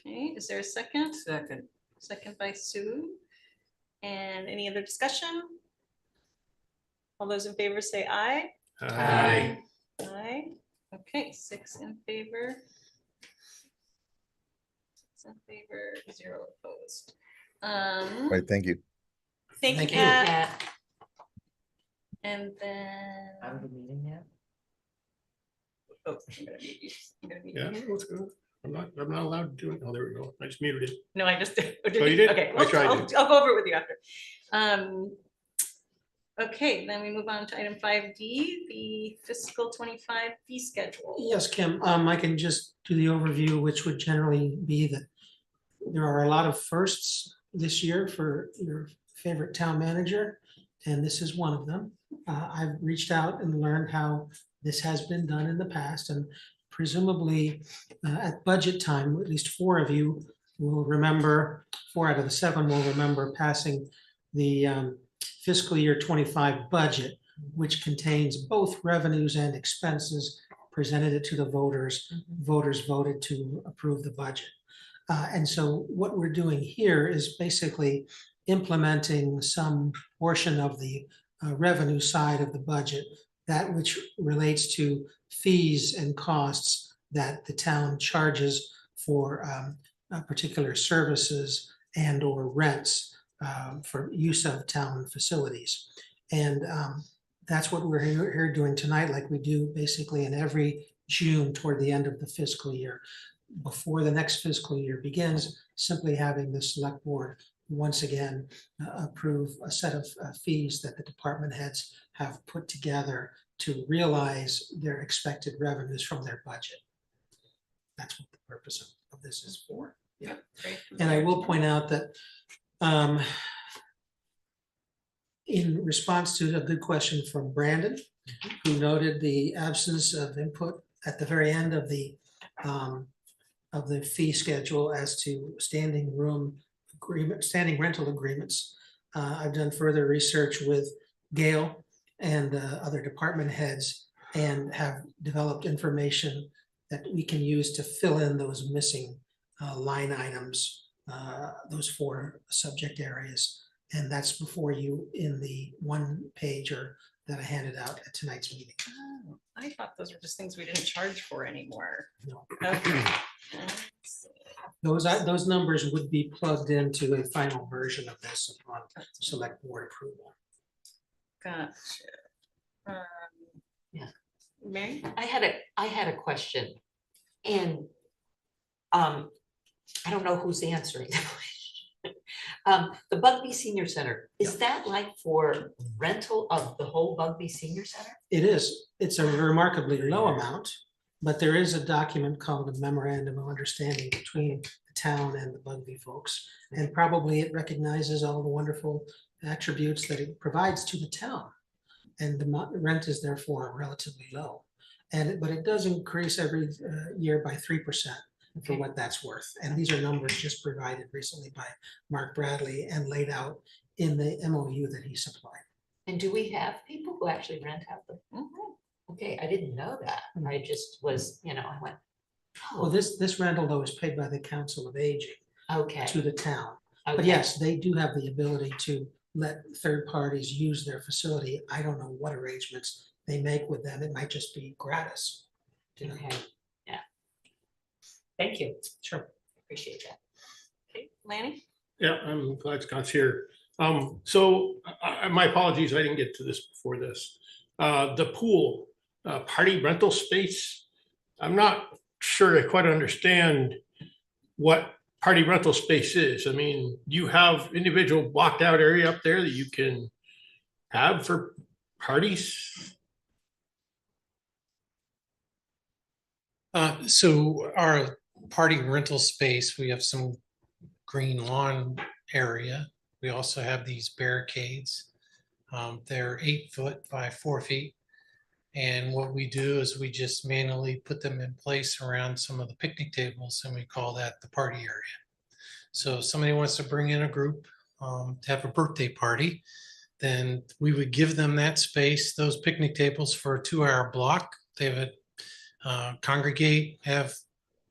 Okay, is there a second? Second. Second by Sue. And any other discussion? All those in favor say aye. Aye. Aye. Okay, 6 in favor. 6 in favor, 0 opposed. Right, thank you. Thank you, Thank you. Kat. And then. Out of the meeting yet? Oh, I'm gonna mute you. I'm gonna mute Yeah, you. let's go. I'm not allowed to do it. Oh, there we go. I just muted it. No, I just did. Oh, you did? Okay, I tried I'll go over it with you after. Okay, then we move on to item 5D, the fiscal 25 fee schedule. Yes, Kim, I can just do the overview, which would generally be that there are a lot of firsts this year for your favorite town manager, and this is one of them. I've reached out and learned how this has been done in the past, and presumably at budget time, at least 4 of you will remember, 4 out of the 7 will remember passing the fiscal year 25 budget, which contains both revenues and expenses, presented it to the voters. Voters voted to approve the budget. And so what we're doing here is basically implementing some portion of the revenue side of the budget, that which relates to fees and costs that the town charges for particular services and or rents for use of town facilities. And that's what we're here doing tonight, like we do basically in every June toward the end of the fiscal year. Before the next fiscal year begins, simply having the select board once again approve a set of fees that the department heads have put together to realize their expected revenues from their budget. That's what the purpose of this is for. Yeah. Great. And I will point out that in response to a good question from Brandon, who noted the absence of input at the very end of the fee schedule as to standing rental agreements. I've done further research with Gail and other department heads and have developed information that we can use to fill in those missing line items, those 4 subject areas. And that's before you in the 1-pager that I handed out at tonight's meeting. Oh, I thought those were just things we didn't charge for anymore. No. Okay. Those numbers would be plugged into a final version of this upon select board approval. Gotcha. Yeah. Mary? I had a question, and I don't know who's answering the question. The Bugby Senior Center, is that like for rental of the whole Bugby Senior Center? It is. It's a remarkably low amount, but there is a document called a memorandum of understanding between the town and the Bugby folks. And probably it recognizes all the wonderful attributes that it provides to the town. And the rent is therefore relatively low. But it does increase every year by 3% for what that's worth. And these are numbers just provided recently by Mark Bradley and laid out in the MOU that he supplied. And do we have people who actually rent out the? Okay, I didn't know that. I just was, I went, oh. Well, this rental though is paid by the Council of Aging to the town. But yes, they do have the ability to let third parties use their facility. I don't know what arrangements they make with them. It might just be gratis. Okay, yeah. Thank you. Sure. Appreciate that. Okay, Lanny? Yeah, I'm glad Scott's here. So my apologies, I didn't get to this before this. The pool, party rental space, I'm not sure I quite understand what party rental space is. I mean, do you have individual blocked out area up there that you can have for parties? So our party rental space, we have some green lawn area. We also have these barricades. They're 8 foot by 4 feet. And what we do is we just manually put them in place around some of the picnic tables, and we call that the party area. So if somebody wants to bring in a group to have a birthday party, then we would give them that space, those picnic tables for a 2-hour block. They would congregate, have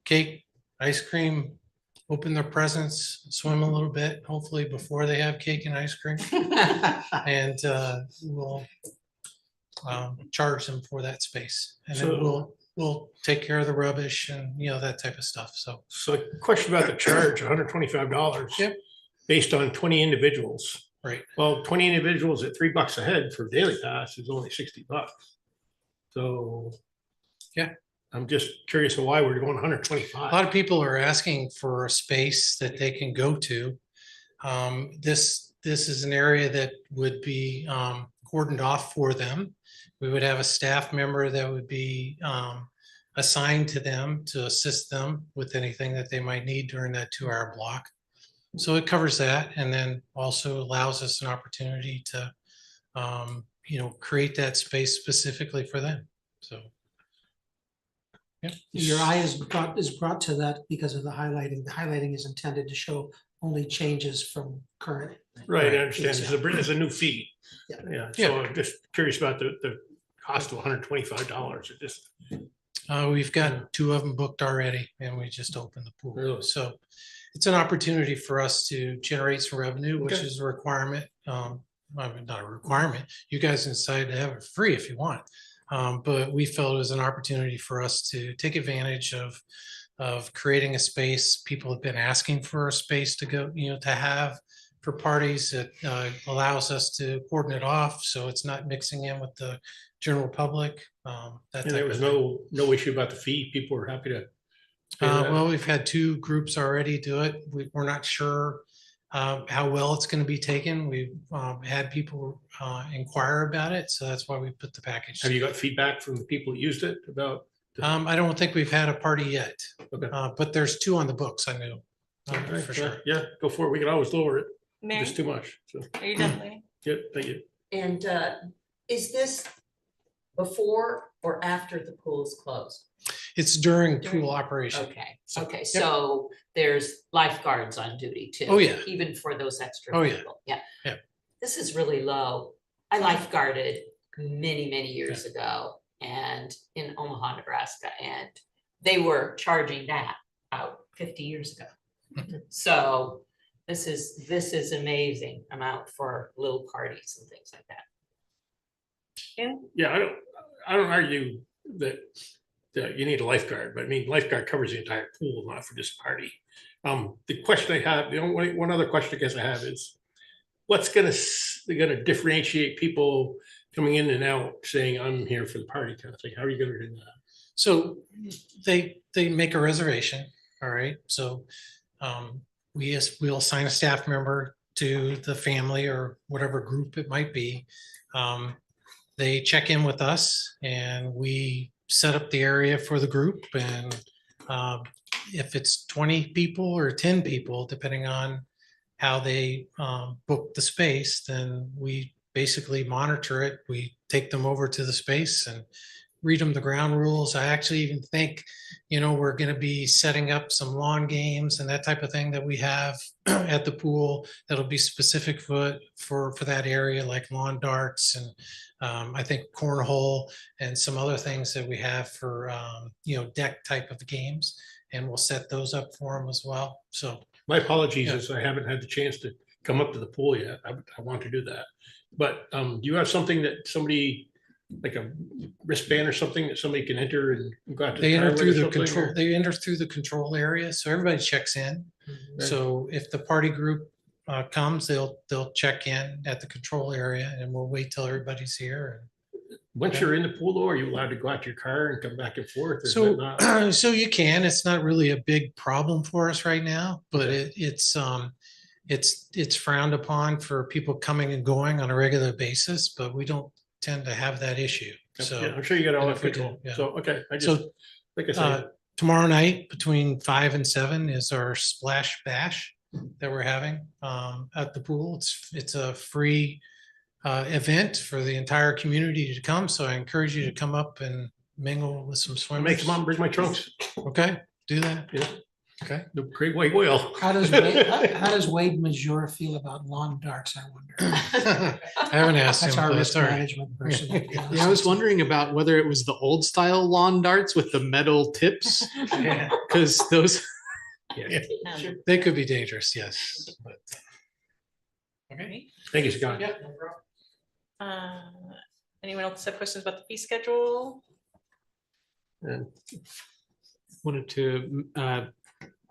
cake, ice cream, open their presents, swim a little bit, hopefully before they have cake and ice cream. And we'll charge them for that space. And then we'll take care of the rubbish and, that type of stuff. So a question about the charge, $125. Yep. Based on 20 individuals. Right. Well, 20 individuals at $3 a head for daily pass is only $60. So. Yeah. I'm just curious of why we're going a 125. lot of people are asking for a space that they can go to. This is an area that would be cordoned off for them. We would have a staff member that would be assigned to them to assist them with anything that they might need during that 2-hour block. So it covers that, and then also allows us an opportunity to, create that space specifically for them. So. Yep. Your eye is brought to that because of the highlighting. The highlighting is intended to show only changes from current. Right, I understand. It's a new fee. Yeah. Yeah, so I'm just curious about the cost of $125. It just. We've got 2 of them booked already, and we just opened the pool. Really? So it's an opportunity for us to generate some revenue, which Okay. is a requirement. Not a requirement. You guys can decide to have it free if you want. But we felt it was an opportunity for us to take advantage of creating a space. People have been asking for a space to go, to have for parties that allows us to cordon it off, so it's not mixing in with the general public. And there was no issue about the fee. People were happy to. pay that. Well, we've had 2 groups already do it. We're not sure how well it's going to be taken. We've had people inquire about it, so that's why we put the package. Have you got feedback from the people that used it about? I don't think we've had a party yet, Okay. but there's 2 on the books, I know, All right, for sure. Yeah, go for it. We can always lower it. Mary, It's too much. So, are you done, Lenny? yeah, thank you. And is this before or after the pool's closed? It's during pool operation. Okay, So, okay, yep. so there's lifeguards on duty too. Oh, yeah. Even for those extra Oh, yeah. people, yeah. Yeah. This is really low. I lifeguarded many years ago and in Omaha, Nebraska, and they were charging that out 50 years ago. So this is amazing amount for little parties and things like that. Yeah, I don't argue that you need a lifeguard, but I mean, lifeguard covers the entire pool, not for this party. The question I have, one other question I guess I have is, what's they're gonna differentiate people coming in and out saying, I'm here for the party kind of thing? How are you gonna do that? So they make a reservation, all right? So we'll assign a staff member to the family or whatever group it might be. They check in with us and we set up the area for the group. And if it's 20 people or 10 people, depending on how they book the space, then we basically monitor it. We take them over to the space and read them the ground rules. I actually even think, we're going to be setting up some lawn games and that type of thing that we have at the pool that'll be specific for that area, like lawn darts and I think cornhole and some other things that we have for deck type of games, and we'll set those up for them as well. So My apologies, as I haven't had the chance to come up to the pool yet. I want to do that. But do you have something that somebody, like a wristband or something that somebody can enter and go out to? they enter toilet through or the something, control. or- They enter through the control area, so everybody checks in. So if the party group comes, they'll check in at the control area, and we'll wait till everybody's here. Once you're in the pool, though, are you allowed to go out to your car and come back and forth? Or is that not? So you can. It's not really a big problem for us right now, but it's frowned upon for people coming and going on a regular basis, but we don't tend to have that issue. So Yeah, I'm sure you got all and that if we control. do, yeah. So, okay, So, like I said, tomorrow night between 5 and 7 is our splash bash that we're having at the pool. It's a free event for the entire community to come. So I encourage you to come up and mingle with some swimmers. make them on, bring my trunks. Okay, do that. Yeah. Okay, the great white whale. How does Wade Major feel about lawn darts, I wonder? I haven't asked him. That's our but risk all right. management person. Yeah, I was wondering about whether it was the old style lawn darts with the metal tips, Yeah, because those. they could be dangerous, yes. But Okay, thank you, Scott. Anyone else have questions about the fee schedule? And wanted to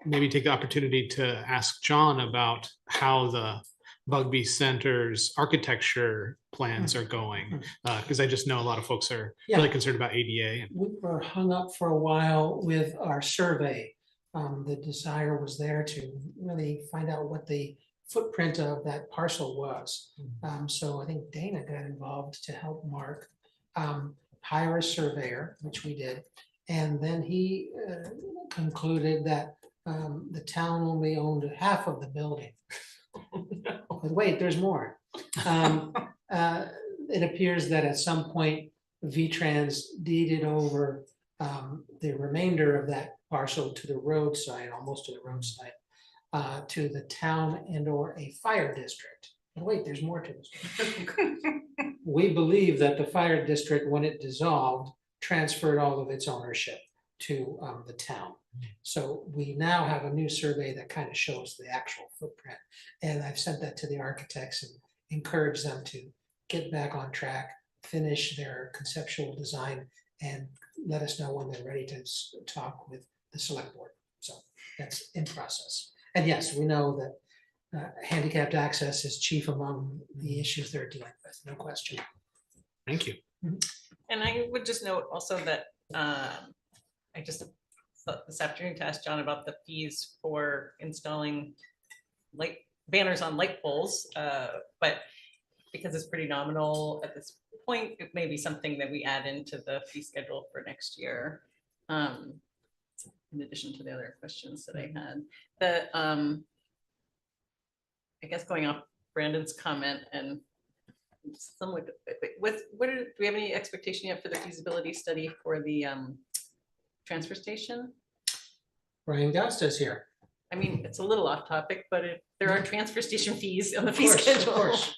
maybe take the opportunity to ask John about how the Bugby Center's architecture plans are going. Because I just know a lot of folks are really concerned about ADA. We were hung up for a while with our survey. The desire was there to really find out what the footprint of that parcel was. So I think Dana got involved to help Mark hire a surveyor, which we did. And then he concluded that the town only owned half of the building. But wait, there's more. It appears that at some point, V-Trans deeded over the remainder of that parcel to the roadside, almost to the roadside, to the town and or a fire district. But wait, there's more to this. We believe that the fire district, when it dissolved, transferred all of its ownership to the town. So we now have a new survey that kind of shows the actual footprint. And I've sent that to the architects and encourage them to get back on track, finish their conceptual design, and let us know when they're ready to talk with the select board. So that's in process. And yes, we know that handicapped access is chief among the issues they're dealing with, no question. Thank you. And I would just note also that I just thought this afternoon to ask John about the fees for installing light banners on light poles, but because it's pretty nominal at this point, it may be something that we add into the fee schedule for next year. In addition to the other questions that I had, I guess going off Brandon's comment and somewhat, do we have any expectation yet for the feasibility study for the transfer station? Brian Gosta's here. I mean, it's a little off topic, but there are transfer station fees on the Of fee course, of schedule. course.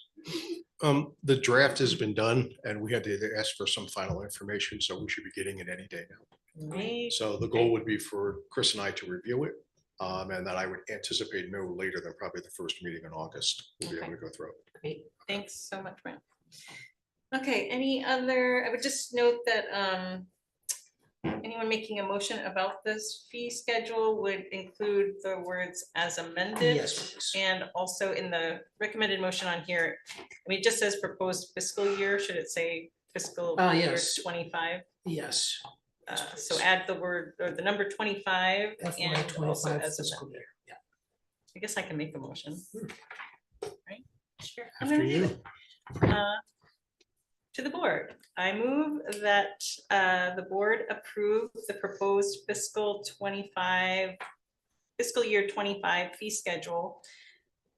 The draft has been done and we had to ask for some final information, so we should be getting it any day now. Right. So the goal would be for Chris and I to review it. And that I would anticipate no later than probably the first meeting in August. We'll be able to go through it. Great, thanks so much, Brent. Okay, any other, I would just note that anyone making a motion about this fee schedule would include the words as amended. Yes, please. And also in the recommended motion on here, I mean, it just says proposed fiscal year, should it say fiscal year Yes. 25? Yes. So add the word, or the number 25 FY and also 25 as fiscal amended. year. Yeah. I guess I can make a motion. Right, sure. I'm After gonna do you. it. To the board, I move that the board approve the proposed fiscal year 25 fee schedule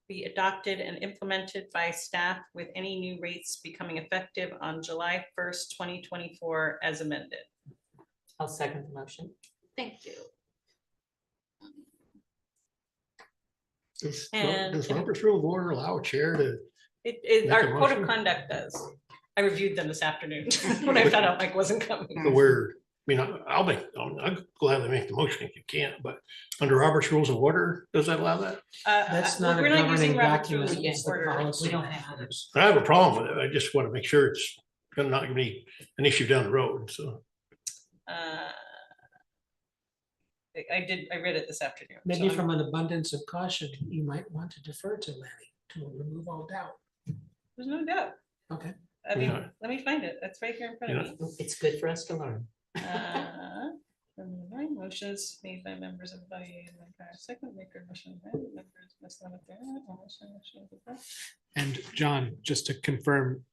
be adopted and implemented by staff with any new rates becoming effective on July 1st, 2024 as amended. I'll second the motion. Thank you. Does And- Robert's Rule of Order allow a chair to? Make Our a code of motion? conduct does. I reviewed them this afternoon when I found out Mike wasn't coming. Where, I mean, I'll gladly make the motion if you can't, but under Robert's Rules of Order, does that allow that? That's not a We're not governing using Robert's document. rules of It's the order. policy. We don't have others. I have a problem with it. I just want to make sure it's gonna not be an issue down the road, so. I read it this afternoon. Maybe so from an abundance of caution, you might want to defer to Lanny to remove all doubt. there's no doubt. Okay. I mean, Yeah. let me find it. That's right here in front of me. It's good for us to learn. Motions made by members of the body, second maker motion. Members must limit their motion. And John, just to confirm,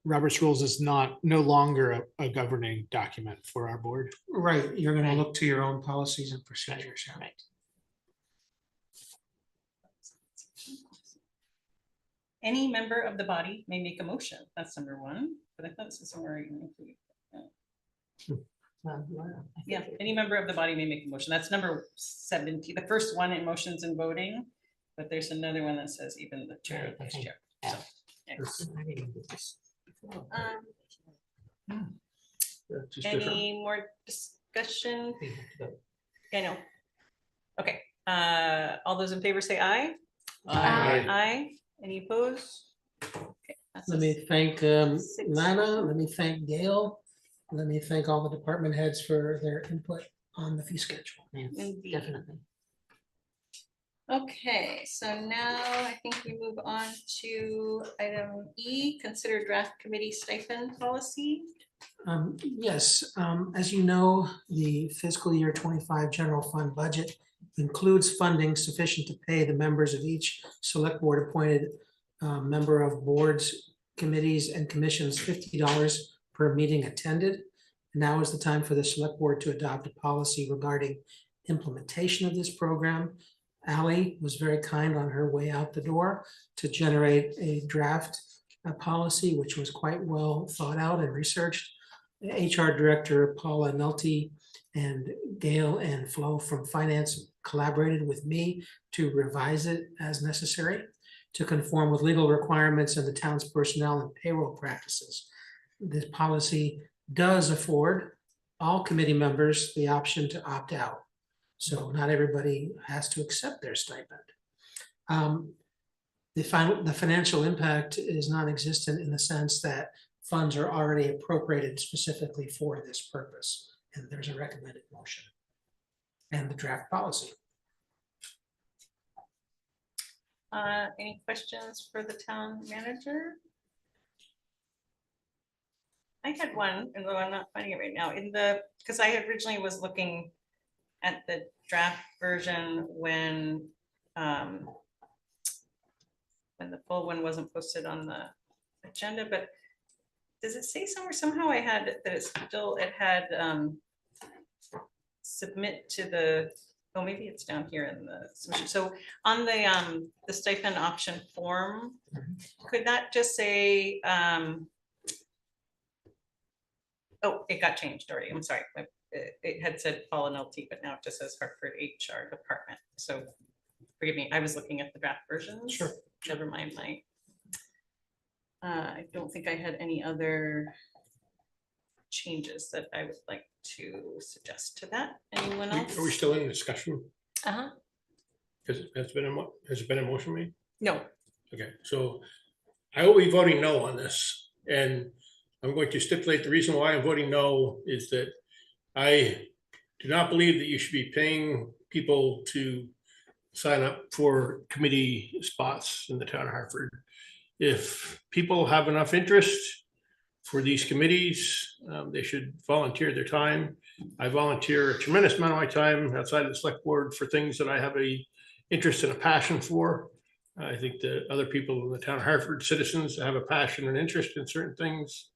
Robert's Rules is no longer a governing document for our board. Right, you're gonna Right. look to your own policies and procedures. yeah. Right. Any member of the body may make a motion. That's number one, but I thought this is somewhere you can include. Yeah, any member of the body may make a motion. That's number 70, the first one in motions and voting. But there's another one that says even the chair or vice chair. So, yeah. Just different. Any more discussion? I know. Okay, all those in favor say aye. Aye. Aye. Any opposed? Okay, that's Let a me thank six. Lana, let me thank Gail, let me thank all the department heads for their input on the fee schedule. Yes, Indeed. definitely. Okay, so now I think we move on to item E, consider draft committee stipend policy. Yes, as you know, the fiscal year 25 general fund budget includes funding sufficient to pay the members of each select board appointed member of boards, committees, and commissions $50 per meeting attended. Now is the time for the select board to adopt a policy regarding implementation of this program. Ally was very kind on her way out the door to generate a draft policy, which was quite well thought out and researched. HR Director Paula Nolte and Gail and Flo from Finance collaborated with me to revise it as necessary to conform with legal requirements and the town's personnel and payroll practices. This policy does afford all committee members the option to opt out. So not everybody has to accept their stipend. The financial impact is non-existent in the sense that funds are already appropriated specifically for this purpose. And there's a recommended motion and the draft policy. Any questions for the town manager? I had one, and though I'm not finding it right now, because I originally was looking at the draft version when the full one wasn't posted on the agenda, but does it say somewhere, somehow I had that it had submit to the, oh, maybe it's down here in the submission. So on the stipend option form, could that just say, oh, it got changed already. I'm sorry. It had said Paula Nolte, but now it just says Hartford HR Department. So forgive me, I was looking at the draft versions. Sure. Never mind my, I don't think I had any other changes that I would like to suggest to that. Anyone else? Are we still in discussion? Uh-huh. Has it been a motion made? No. Okay, so I will be voting no on this, and I'm going to stipulate the reason why I'm voting no is that I do not believe that you should be paying people to sign up for committee spots in the town of Hartford. If people have enough interest for these committees, they should volunteer their time. I volunteer a tremendous amount of my time outside of the select board for things that I have a interest and a passion for. I think that other people in the town of Hartford, citizens that have a passion and interest in certain things,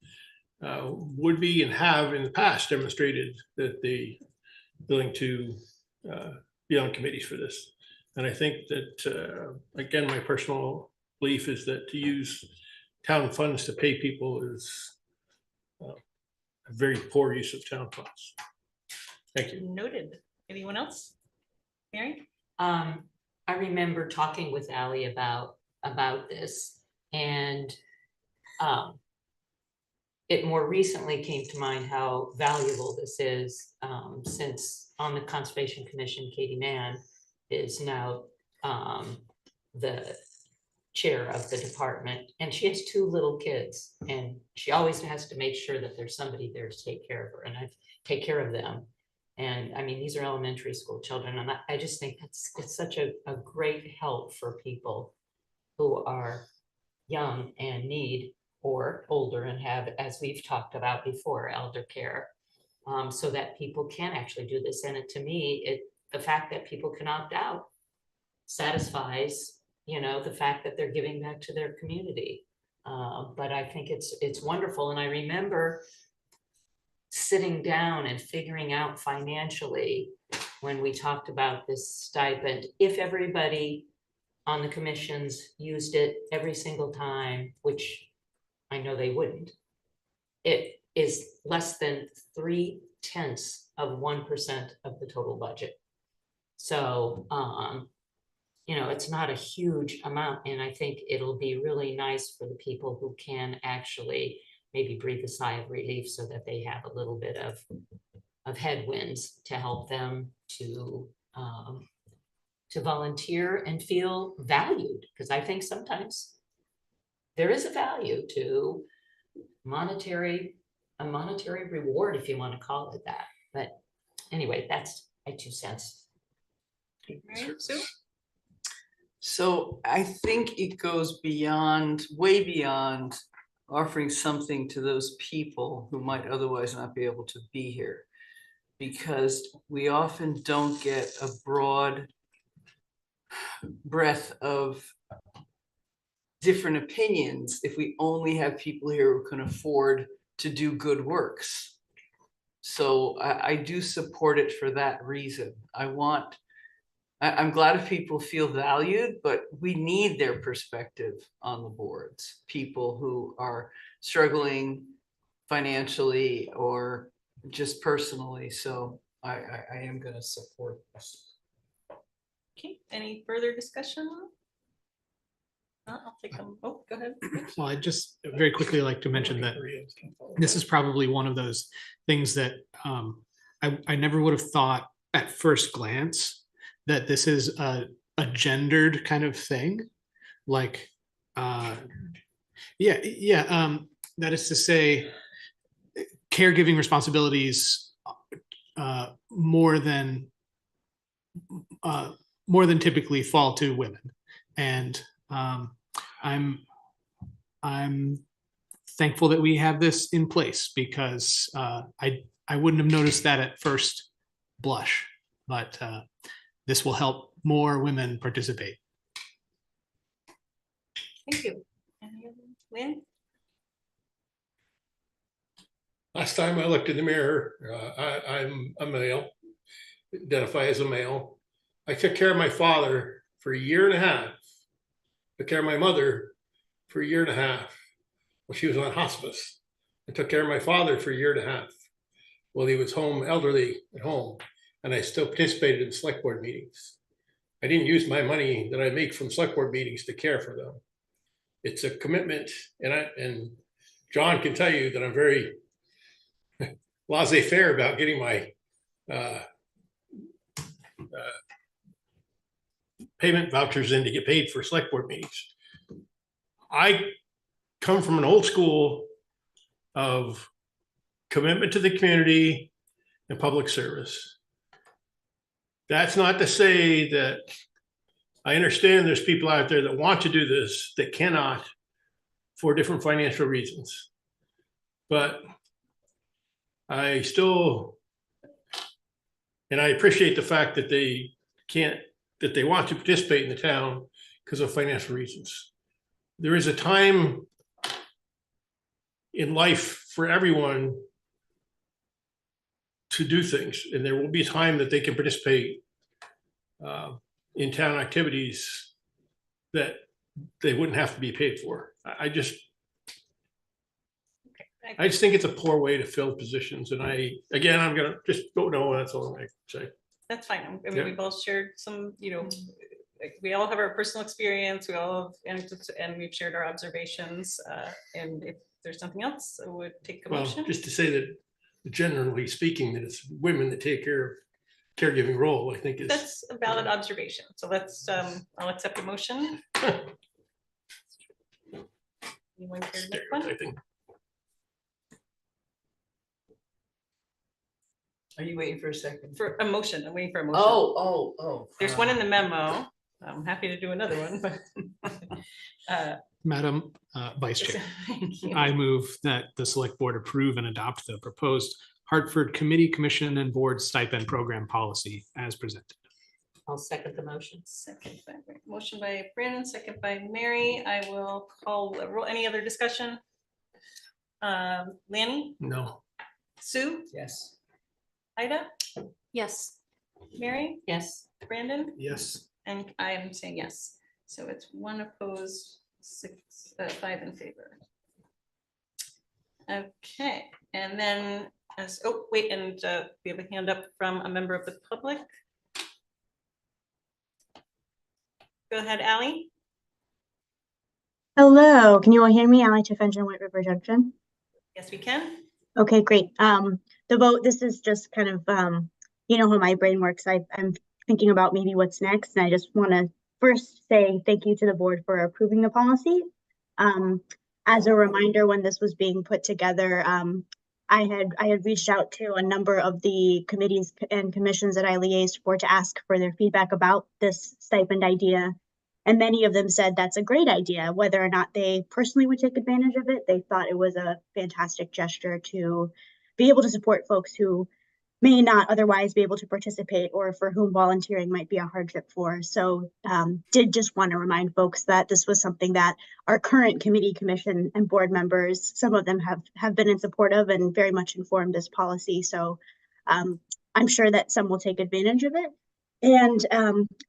would be and have in the past demonstrated that they willing to be on committees for this. And I think that, again, my personal belief is that to use town funds to pay people is a very poor use of town funds. Thank you. Noted. Anyone else? Mary? I remember talking with Ally about this, and it more recently came to mind how valuable this is, since on the Conservation Commission, Katie Mann is now the chair of the department, and she has 2 little kids, and she always has to make sure that there's somebody there to take care of her, and I take care of them. And I mean, these are elementary school children, and I just think it's such a great help for people who are young and need, or older and have, as we've talked about before, elder care, so that people can actually do this. And to me, the fact that people can opt out satisfies, the fact that they're giving back to their community. But I think it's wonderful. And I remember sitting down and figuring out financially when we talked about this stipend, if everybody on the commissions used it every single time, which I know they wouldn't, it is less than 0.3% of the total budget. So, you know, it's not a huge amount, and I think it'll be really nice for the people who can actually maybe breathe a sigh of relief so that they have a little bit of headwinds to help them to volunteer and feel valued. Because I think sometimes there is a value to a monetary reward, if you want to call it that. But anyway, that's my 2 cents. Right, Sue? So I think it goes beyond, way beyond offering something to those people who might otherwise not be able to be here. Because we often don't get a broad breadth of different opinions if we only have people here who can afford to do good works. So I do support it for that reason. I'm glad if people feel valued, but we need their perspective on the boards. People who are struggling financially or just personally. So I am going to support this. Okay, any further discussion? I'll take them. Oh, go ahead. Well, I just very quickly like to mention that this is probably one of those things that I never would have thought at first glance that this is a gendered kind of thing. Like, that is to say, caregiving responsibilities more than typically fall to women, and I'm thankful that we have this in place, because I wouldn't have noticed that at first blush, but this will help more women participate. Thank you. Any other? Lynn? Last time I looked in the mirror, I'm a male, identify as a male. I took care of my father for 1.5 years. Took care of my mother for 1.5 years while she was on hospice. I took care of my father for 1.5 years while he was home, elderly at home, and I still participated in select board meetings. I didn't use my money that I make from select board meetings to care for them. It's a commitment, and John can tell you that I'm very laissez-faire about getting my payment vouchers in to get paid for select board meetings. I come from an old school of commitment to the community and public service. That's not to say that I understand there's people out there that want to do this that cannot for different financial reasons. But I still, and I appreciate the fact that they want to participate in the town because of financial reasons. There is a time in life for everyone to do things, and there will be a time that they can participate in town activities that they wouldn't have to be paid for. I just think it's a poor way to fill positions, and I'm gonna just vote no. That's all I'm gonna say. That's fine. I mean, Yeah. we've all shared some, like, we all have our personal experience, we all have anecdotes, and we've shared our observations. And if there's something else, I would take a Well, motion. just to say that generally speaking, that it's women that take care of caregiving role, I think is. That's a valid observation. So let's, I'll accept a motion. Anyone care to make one? Stereotyping. Are you waiting for a second? For a motion, I'm waiting for a motion. Oh. There's one in the memo. I'm happy to do another one, but. Madam Vice Chair, Thank you. I move that the select board approve and adopt the proposed Hartford Committee, Commission, and Board Stipend Program Policy as presented. I'll second the motion. Motion by Brandon, second by Mary. I will call the roll. Any other discussion? Lanny? No. Sue? Yes. Ida? Yes. Mary? Yes. Brandon? Yes. And I am saying yes. So it's 1 opposed, 5 in favor. Okay, And then oh, wait, and we have a hand up from a member of the public. Go ahead, Ally. Hello, can you all hear me? Ally Tiffengen, White River Junction. Yes, we can. Okay, great. The vote, this is just kind of, you know how my brain works. I'm thinking about maybe what's next, and I just want to first say thank you to the board for approving the policy. As a reminder, when this was being put together, I had reached out to a number of the committees and commissions that I liaised for to ask for their feedback about this stipend idea. And many of them said that's a great idea. Whether or not they personally would take advantage of it, they thought it was a fantastic gesture to be able to support folks who may not otherwise be able to participate or for whom volunteering might be a hardship for. So did just want to remind folks that this was something that our current committee, commission, and board members, some of them have been in support of and very much informed this policy. So I'm sure that some will take advantage of it. And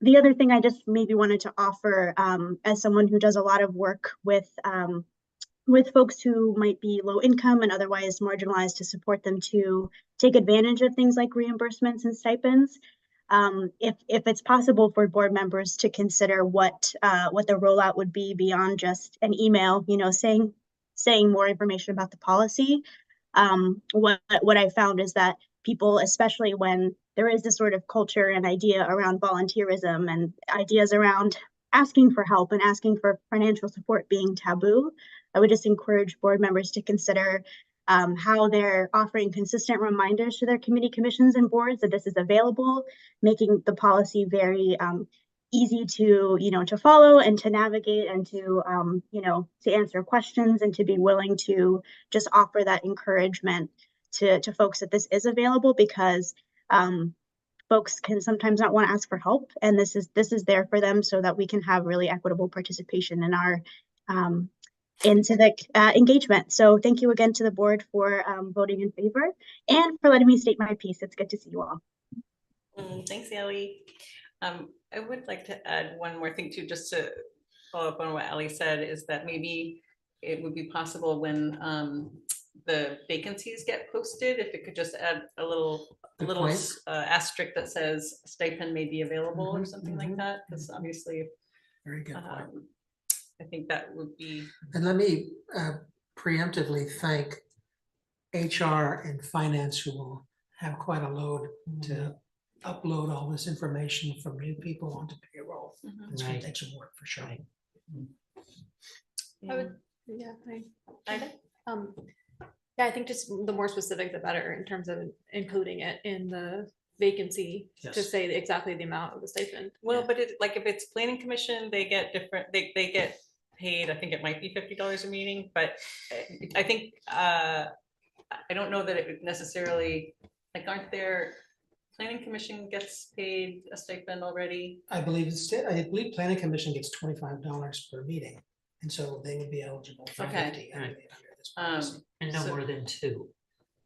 the other thing I just maybe wanted to offer as someone who does a lot of work with folks who might be low income and otherwise marginalized, to support them to take advantage of things like reimbursements and stipends. If it's possible for board members to consider what the rollout would be beyond just an email, you know, saying more information about the policy. What I found is that people, especially when there is this sort of culture and idea around volunteerism and ideas around asking for help and asking for financial support being taboo, I would just encourage board members to consider how they're offering consistent reminders to their committee, commissions, and boards that this is available, making the policy very easy to, you know, to follow and to navigate and to, you know, to answer questions and to be willing to just offer that encouragement to folks that this is available, because folks can sometimes not want to ask for help, and this is there for them so that we can have really equitable participation in our in civic engagement. So thank you again to the board for voting in favor and for letting me state my piece. It's good to see you all. Thanks, Ellie. I would like to add one more thing too, just to follow up on what Ellie said, is that maybe it would be possible when the vacancies get posted, if it could just add a little asterisk that says stipend may be available or something like that, because obviously very good point. I think that would be. And let me preemptively thank HR and finance, who will have quite a load to upload all this information from new people onto payroll. It's going to take some work for sure. I would, yeah, yeah, I think just the more specific, the better in terms of including it in the vacancy to say exactly the amount of the stipend. Well, but it, like if it's planning commission, they get different, they get paid, I think it might be $50 a meeting, but I think, I don't know that it would necessarily, like, aren't there, planning commission gets paid a stipend already? I believe planning commission gets $25 per meeting, and so they would be eligible for 50 under this policy. And no more than 2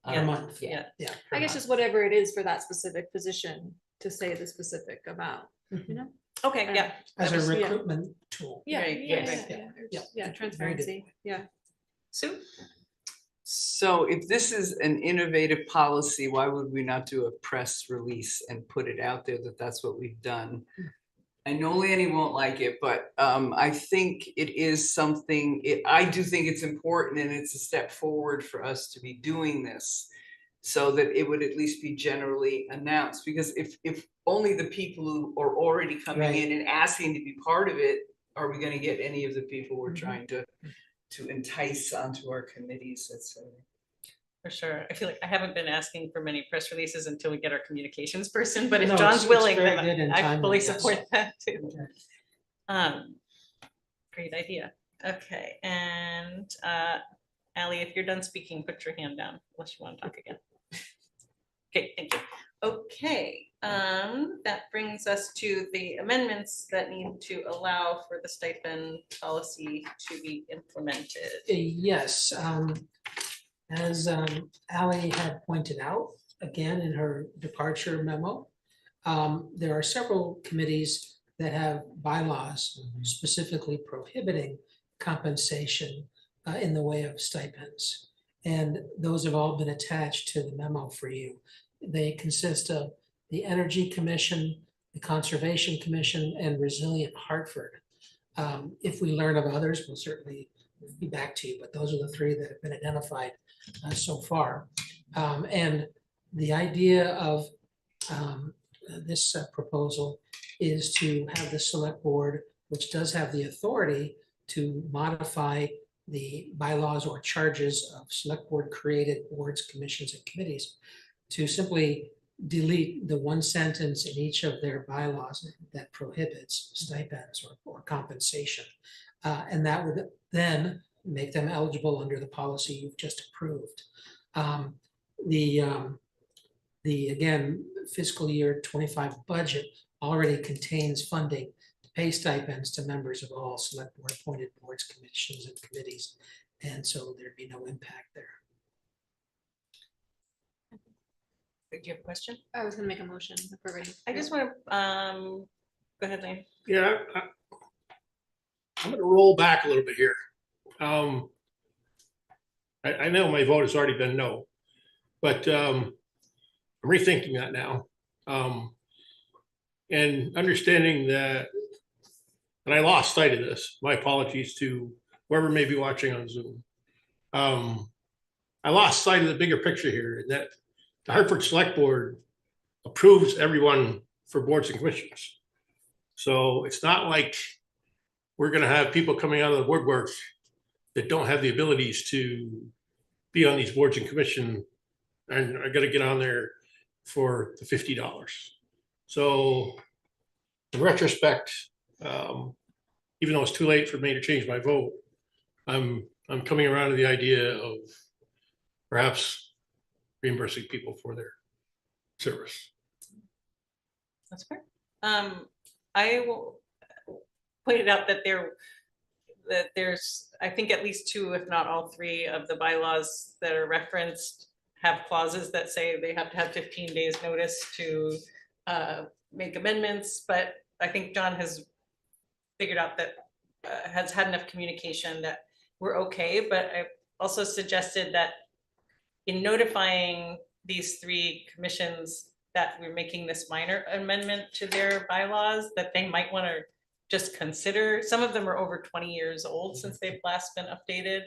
a month. Yeah. I guess just whatever it is for that specific position to say the specific amount, you know? Okay, yeah. As a recruitment tool. Yeah, transparency, yeah. Sue? So if this is an innovative policy, why would we not do a press release and put it out there that that's what we've done? I know Lanny won't like it, but I think it is something, I do think it's important, and it's a step forward for us to be doing this so that it would at least be generally announced. Because if only the people who are already coming in and asking to be part of it, are we going to get any of the people we're trying to entice onto our committees, etc. For sure. I feel like I haven't been asking for many press releases until we get our communications person, but if No, John's it's willing, very then good and I timely, fully yes. support that too. Great idea. Okay, and Ally, if you're done speaking, put your hand down unless you want to talk again. Okay, thank you. Okay, that brings us to the amendments that need to allow for the stipend policy to be implemented. Yes, as Ally had pointed out, again, in her departure memo, there are several committees that have bylaws specifically prohibiting compensation in the way of stipends. And those have all been attached to the memo for you. They consist of the Energy Commission, the Conservation Commission, and Resilient Hartford. If we learn of others, we'll certainly be back to you, but those are the three that have been identified so far. And the idea of this proposal is to have the select board, which does have the authority to modify the bylaws or charges of select board created boards, commissions, and committees, to simply delete the one sentence in each of their bylaws that prohibits stipends or compensation. And that would then make them eligible under the policy you've just approved. The again, fiscal year 25 budget already contains funding to pay stipends to members of all select board appointed boards, commissions, and committees. And so there'd be no impact there. Do you have a question? I was gonna make a motion if we're ready. I just want to, go ahead, Lane. Yeah, I'm gonna roll back a little bit here. I know my vote has already been no, but I'm rethinking that now. And understanding that, and I lost sight of this, my apologies to whoever may be watching on Zoom. I lost sight of the bigger picture here, that the Hartford Select Board approves everyone for boards and commissions. So it's not like we're gonna have people coming out of the woodwork that don't have the abilities to be on these boards and commission and are gonna get on there for the $50. So in retrospect, even though it's too late for me to change my vote, I'm coming around to the idea of perhaps reimbursing people for their service. That's fair. I will point it out that there's, I think at least two, if not all three of the bylaws that are referenced have clauses that say they have to have 15 days notice to make amendments, but I think John has figured out that has had enough communication that we're okay, but I also suggested that in notifying these three commissions that we're making this minor amendment to their bylaws, that they might want to just consider. Some of them are over 20 years old since they've last been updated.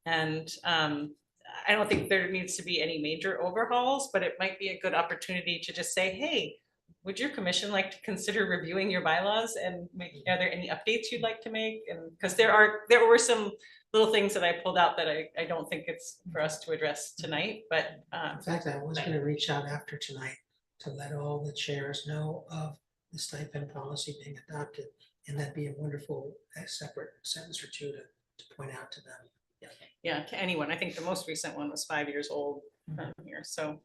And I don't think there needs to be any major overhauls, but it might be a good opportunity to just say, hey, would your commission like to consider reviewing your bylaws and are there any updates you'd like to make? And because there were some little things that I pulled out that I don't think it's for us to address tonight, but in fact, I was going to reach out after tonight to let all the chairs know of the stipend policy being adopted, and that'd be a wonderful separate sentence or two to point out to them. Yeah, to anyone. I think the most recent one was 5 years old from here, so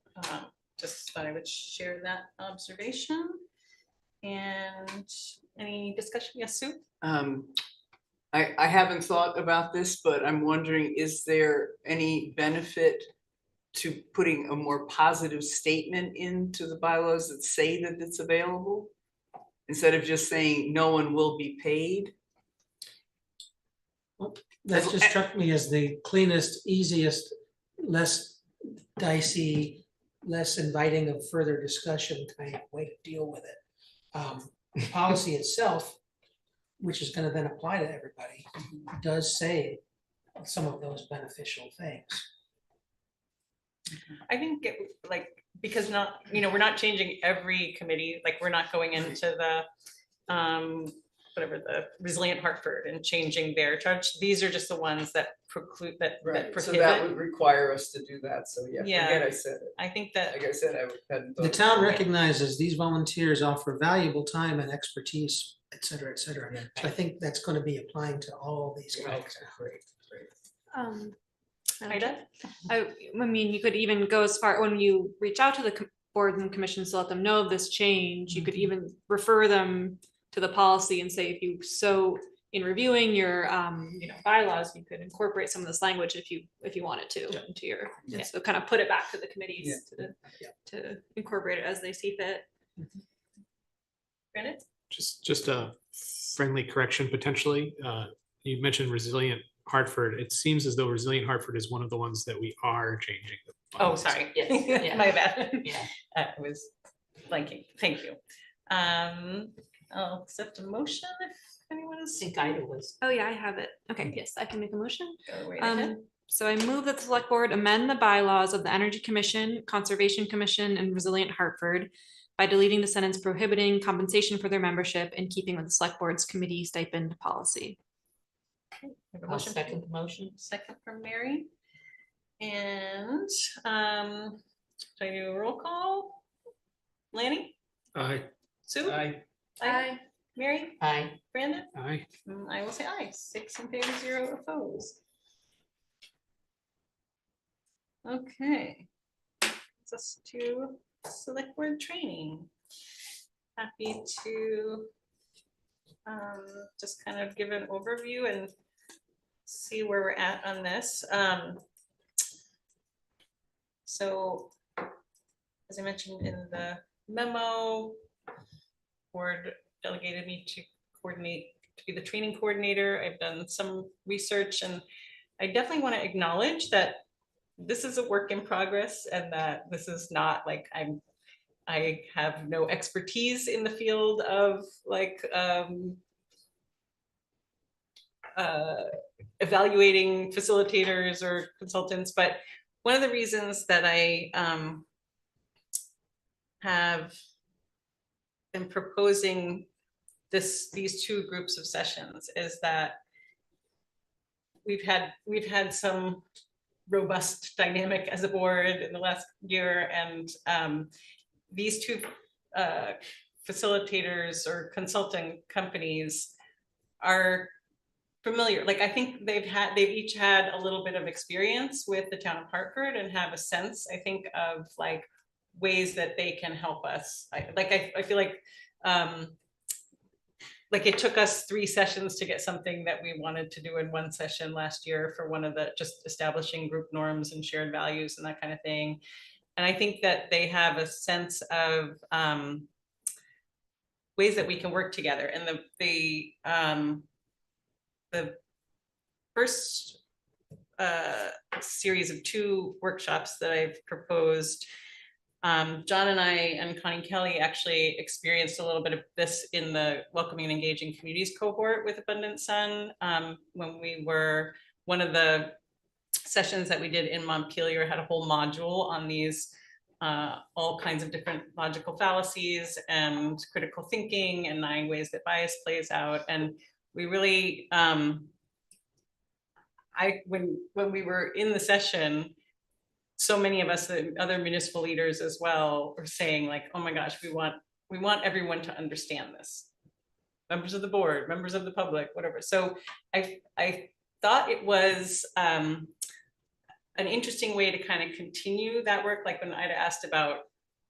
just thought I would share that observation. And any discussion? Yes, Sue? I haven't thought about this, but I'm wondering, is there any benefit to putting a more positive statement into the bylaws that say that it's available? Instead of just saying no one will be paid? That just struck me as the cleanest, easiest, less dicey, less inviting of further discussion kind of way to deal with it. The policy itself, which is going to then apply to everybody, does say some of those beneficial things. I think because we're not changing every committee, like we're not going into the whatever the Resilient Hartford and changing their charge. These are just the ones that preclude that prohibit. So that would require us to do that. So yeah, forget I said it. I think that, like I said, I hadn't thought The town about it. recognizes these volunteers offer valuable time and expertise, et cetera, et cetera. So I think that's going to be applying to all these guys. Great. I mean, you could even go as far, when you reach out to the boards and commissions to let them know of this change, you could even refer them to the policy and say, if you so in reviewing your bylaws, you could incorporate some of this language if you wanted to into your, so kind of put it back to the committees to incorporate it as they see fit. Brandon? Just a friendly correction potentially. You mentioned Resilient Hartford, it seems as though Resilient Hartford is one of the ones that we are changing. the Oh, funds. sorry. Yes, yeah. My bad. Yeah. I was blanking. Thank you. I'll accept a motion if anyone I is. think Ida was. Oh, yeah, I have it. Okay, yes, I can make a motion. Go right ahead. So I move that the select board amend the bylaws of the Energy Commission, Conservation Commission, and Resilient Hartford by deleting the sentence prohibiting compensation for their membership and keeping with the select board's committee stipend policy. We have a I'll motion. second the motion. Second from Mary. And should I do a roll call? Lanny? Aye. Sue? I, Aye. Mary? Aye. Brandon? Aye. I will say aye. 6 in favor, 0 opposed. Okay. Takes us to select board training. Happy to just kind of give an overview and see where we're at on this. So as I mentioned in the memo, board delegated me to coordinate, to be the training coordinator. I've done some research, and I definitely want to acknowledge that this is a work in progress, and that this is not like I have no expertise in the field of like evaluating facilitators or consultants. But one of the reasons that I have been proposing these two groups of sessions is that we've had some robust dynamic as a board in the last year, and these two facilitators or consulting companies are familiar. Like I think they've each had a little bit of experience with the town of Hartford and have a sense, I think, of like ways that they can help us. I feel like it took us 3 sessions to get something that we wanted to do in 1 session last year for one of the just establishing group norms and shared values and that kind of thing. And I think that they have a sense of ways that we can work together. And the first series of 2 workshops that I've proposed, John and I and Connie Kelly actually experienced a little bit of this in the Welcoming and Engaging Communities cohort with Abundant Sun, when we were, one of the sessions that we did in Montpelier had a whole module on these all kinds of different logical fallacies and critical thinking and 9 ways that bias plays out. And we really, when we were in the session, so many of us, the other municipal leaders as well, were saying like, oh my gosh, we want everyone to understand this. Members of the board, members of the public, whatever. So I thought it was an interesting way to kind of continue that work. Like when Ida asked about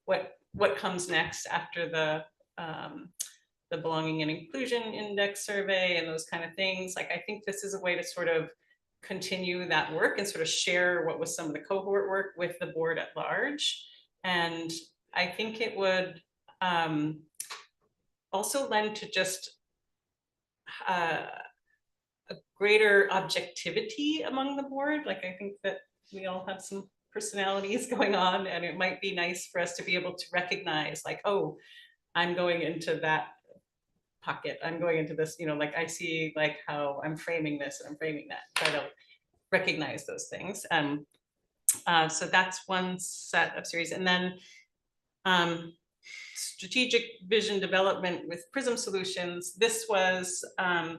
what comes next after the Belonging and Inclusion Index survey and those kind of things. Like I think this is a way to sort of continue that work and sort of share what was some of the cohort work with the board at large. And I think it would also lend to just a greater objectivity among the board. Like I think that we all have some personalities going on, and it might be nice for us to be able to recognize like, oh, I'm going into that pocket, I'm going into this, like I see like how I'm framing this and I'm framing that, try to recognize those things. So that's one set of series. And then strategic vision development with Prism Solutions. This was, I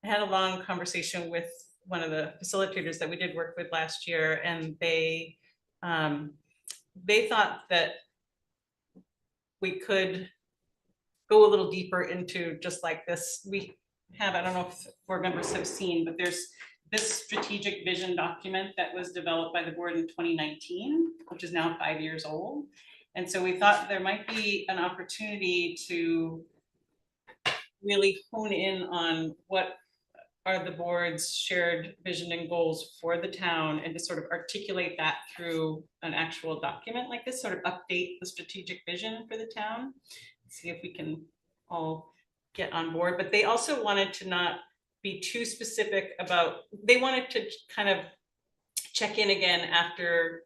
had a long conversation with one of the facilitators that we did work with last year, and they thought that we could go a little deeper into just like this. We have, I don't know if board members have seen, but there's this strategic vision document that was developed by the board in 2019, which is now 5 years old. And so we thought there might be an opportunity to really hone in on what are the board's shared vision and goals for the town, and to sort of articulate that through an actual document like this, sort of update the strategic vision for the town. See if we can all get on board. But they also wanted to not be too specific about, they wanted to kind of check in again after,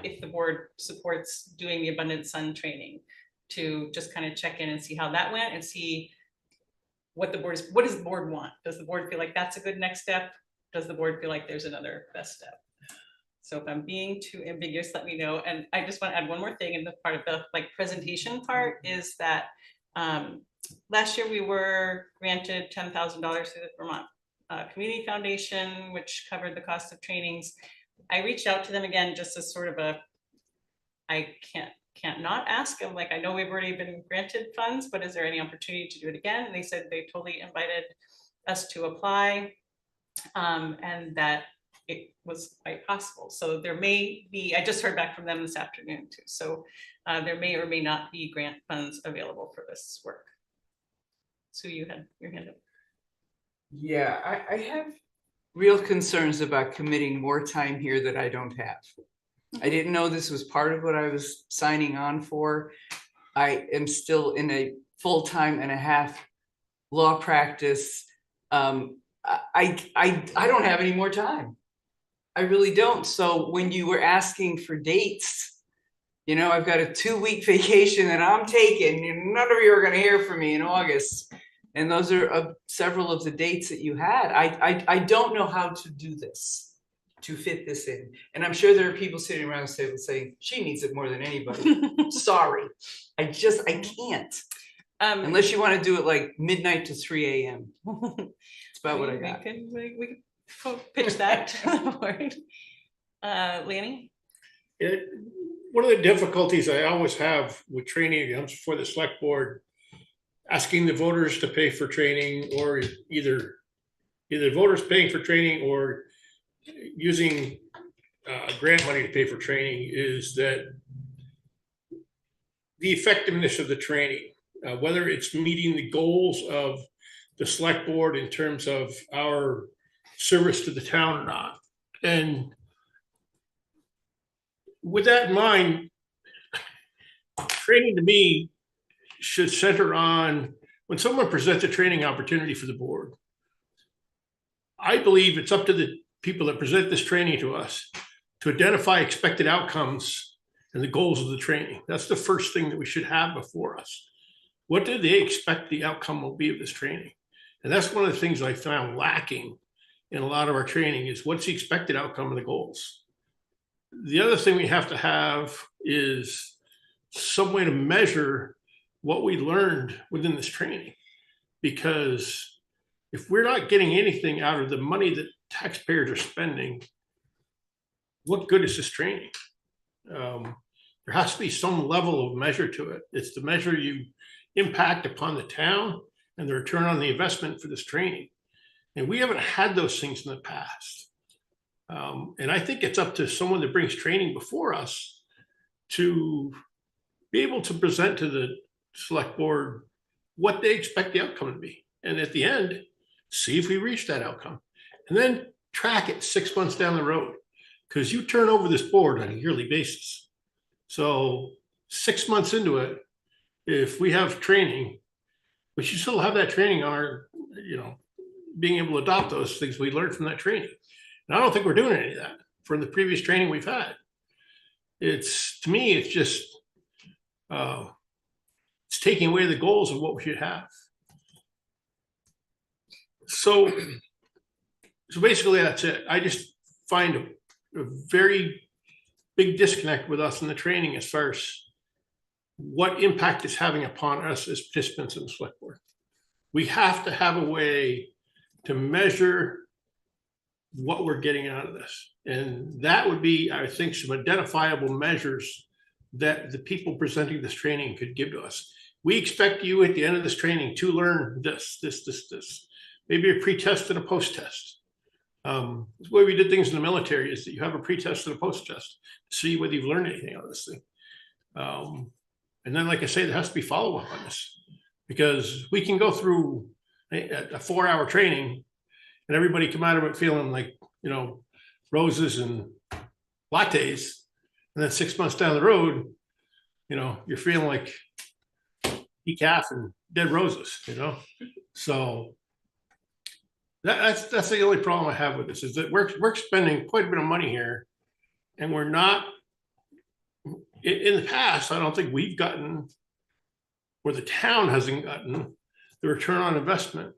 if the board supports doing the Abundant Sun training, to just kind of check in and see how that went and see what what does the board want? Does the board feel like that's a good next step? Does the board feel like there's another best step? So if I'm being too ambiguous, let me know. And I just want to add one more thing in the part of the like presentation part is that last year we were granted $10,000 through the Vermont Community Foundation, which covered the cost of trainings. I reached out to them again, just as sort of a, I can't not ask. I'm like, I know we've already been granted funds, but is there any opportunity to do it again? And they said they totally invited us to apply, and that it was quite possible. So there may be, I just heard back from them this afternoon too. So there may or may not be grant funds available for this work. So you had your hand up. Yeah, I have real concerns about committing more time here that I don't have. I didn't know this was part of what I was signing on for. I am still in a full-time and a half law practice. I don't have any more time. I really don't. So when you were asking for dates, you know, I've got a 2-week vacation that I'm taking, and none of you are going to hear from me in August. And those are several of the dates that you had. I don't know how to do this, to fit this in. And I'm sure there are people sitting around the table saying, she needs it more than anybody. Sorry, I can't. Unless you want to do it like midnight to 3 a.m. It's about what I got. We can pitch that to the board. Lanny? One of the difficulties I always have with training comes before the select board, asking the voters to pay for training, or either voters paying for training or using grant money to pay for training, is that the effectiveness of the training, whether it's meeting the goals of the select board in terms of our service to the town or not. And with that in mind, training to me should center on when someone presents a training opportunity for the board. I believe it's up to the people that present this training to us to identify expected outcomes and the goals of the training. That's the first thing that we should have before us. What do they expect the outcome will be of this training? And that's one of the things I found lacking in a lot of our training, is what's the expected outcome of the goals. The other thing we have to have is some way to measure what we learned within this training. Because if we're not getting anything out of the money that taxpayers are spending, what good is this training? There has to be some level of measure to it. It's to measure you impact upon the town and the return on the investment for this training. And we haven't had those things in the past. And I think it's up to someone that brings training before us to be able to present to the select board what they expect the outcome to be. And at the end, see if we reach that outcome. And then track it 6 months down the road, because you turn over this board on a yearly basis. So 6 months into it, if we have training, we should still have that training on our, being able to adopt those things we learned from that training. And I don't think we're doing any of that from the previous training we've had. To me, it's just, it's taking away the goals of what we should have. So basically that's it. I just find a very big disconnect with us in the training as far as what impact it's having upon us as participants in the select board. We have to have a way to measure what we're getting out of this. And that would be, I think, some identifiable measures that the people presenting this training could give to us. We expect you at the end of this training to learn this. Maybe a pre-test and a post-test. The way we did things in the military is that you have a pre-test and a post-test to see whether you've learned anything out of this thing. And then, like I say, there has to be follow-up on this, because we can go through a 4-hour training and everybody come out of it feeling like, roses and lattes. And then 6 months down the road, you're feeling like decaf and dead roses, So That's the only problem I have with this, is that we're spending quite a bit of money here. And we're not, in the past, I don't think we've gotten, or the town hasn't gotten the return on investment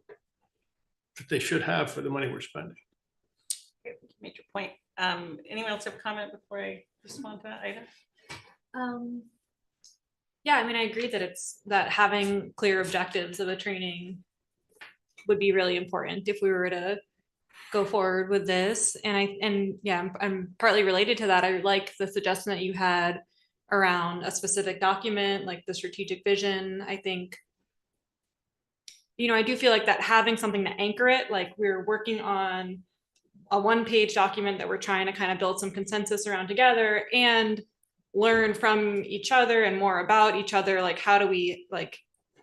that they should have for the money we're spending. Okay, made your point. Anyone else have a comment before I respond to that item? Yeah, I mean, I agree that that having clear objectives of a training would be really important if we were to go forward with this. And yeah, I'm partly related to that. I like the suggestion that you had around a specific document, like the strategic vision. I think, I do feel like that having something to anchor it, like we're working on a one-page document that we're trying to kind of build some consensus around together and learn from each other and more about each other. Like, how do we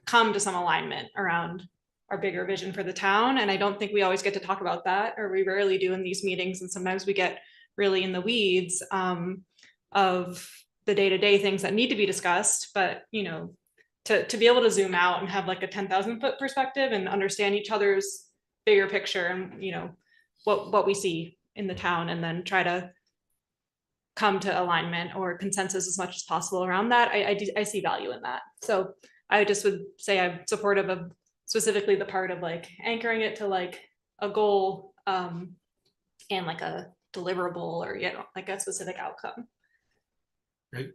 come to some alignment around our bigger vision for the town? And I don't think we always get to talk about that, or we rarely do in these meetings. And sometimes we get really in the weeds of the day-to-day things that need to be discussed. But, to be able to zoom out and have like a 10,000 foot perspective and understand each other's bigger picture and, what we see in the town, and then try to come to alignment or consensus as much as possible around that. I see value in that. So I just would say I'm supportive of specifically the part of anchoring it to a goal and a deliverable, or a specific outcome.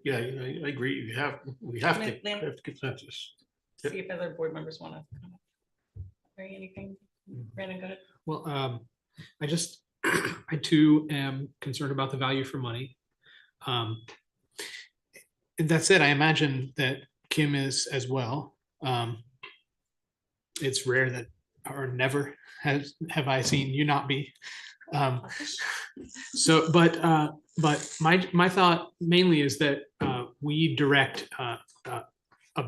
Yeah, I agree. We have to consensus. See if other board members want to comment. Hearing anything? Brandon, go ahead. Well, I too am concerned about the value for money. That said, I imagine that Kim is as well. It's rare that, or never have I seen you not be. But my thought mainly is that we direct a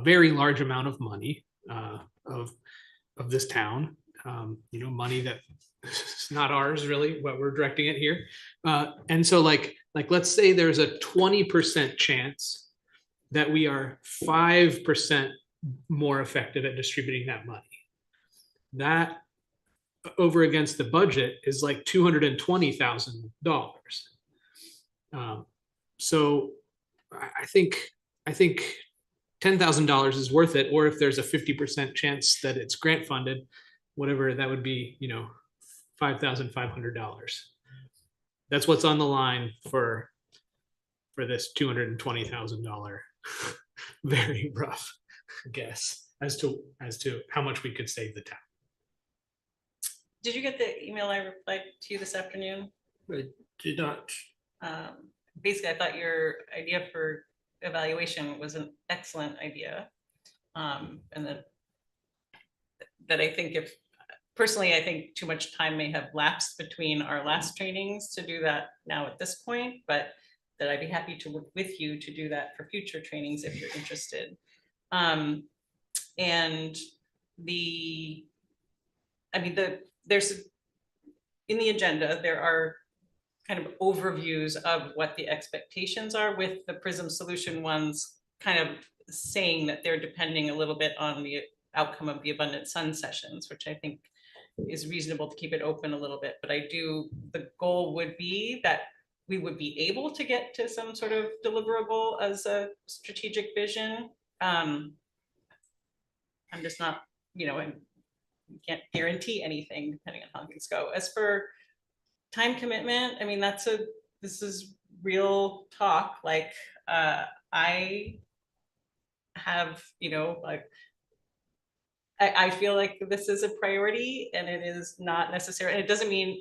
very large amount of money of this town, money that is not ours really, but we're directing it here. And so let's say there's a 20% chance that we are 5% more effective at distributing that money. That over against the budget is like $220,000. So I think $10,000 is worth it. Or if there's a 50% chance that it's grant funded, whatever that would be, $5,500. That's what's on the line for this $220,000 very rough guess as to how much we could save the town. Did you get the email I replied to you this afternoon? I did not. Basically, I thought your idea for evaluation was an excellent idea. And that I think personally, I think too much time may have lapsed between our last trainings to do that now at this point, but that I'd be happy to work with you to do that for future trainings if you're interested. There's in the agenda, there are kind of overviews of what the expectations are, with the PRISM solution ones kind of saying that they're depending a little bit on the outcome of the Abundant Sun sessions, which I think is reasonable to keep it open a little bit. But the goal would be that we would be able to get to some sort of deliverable as a strategic vision. I'm just not, I can't guarantee anything depending on how things go. As for time commitment, I mean, this is real talk. I have, I feel like this is a priority, and it is not necessary. And it doesn't mean,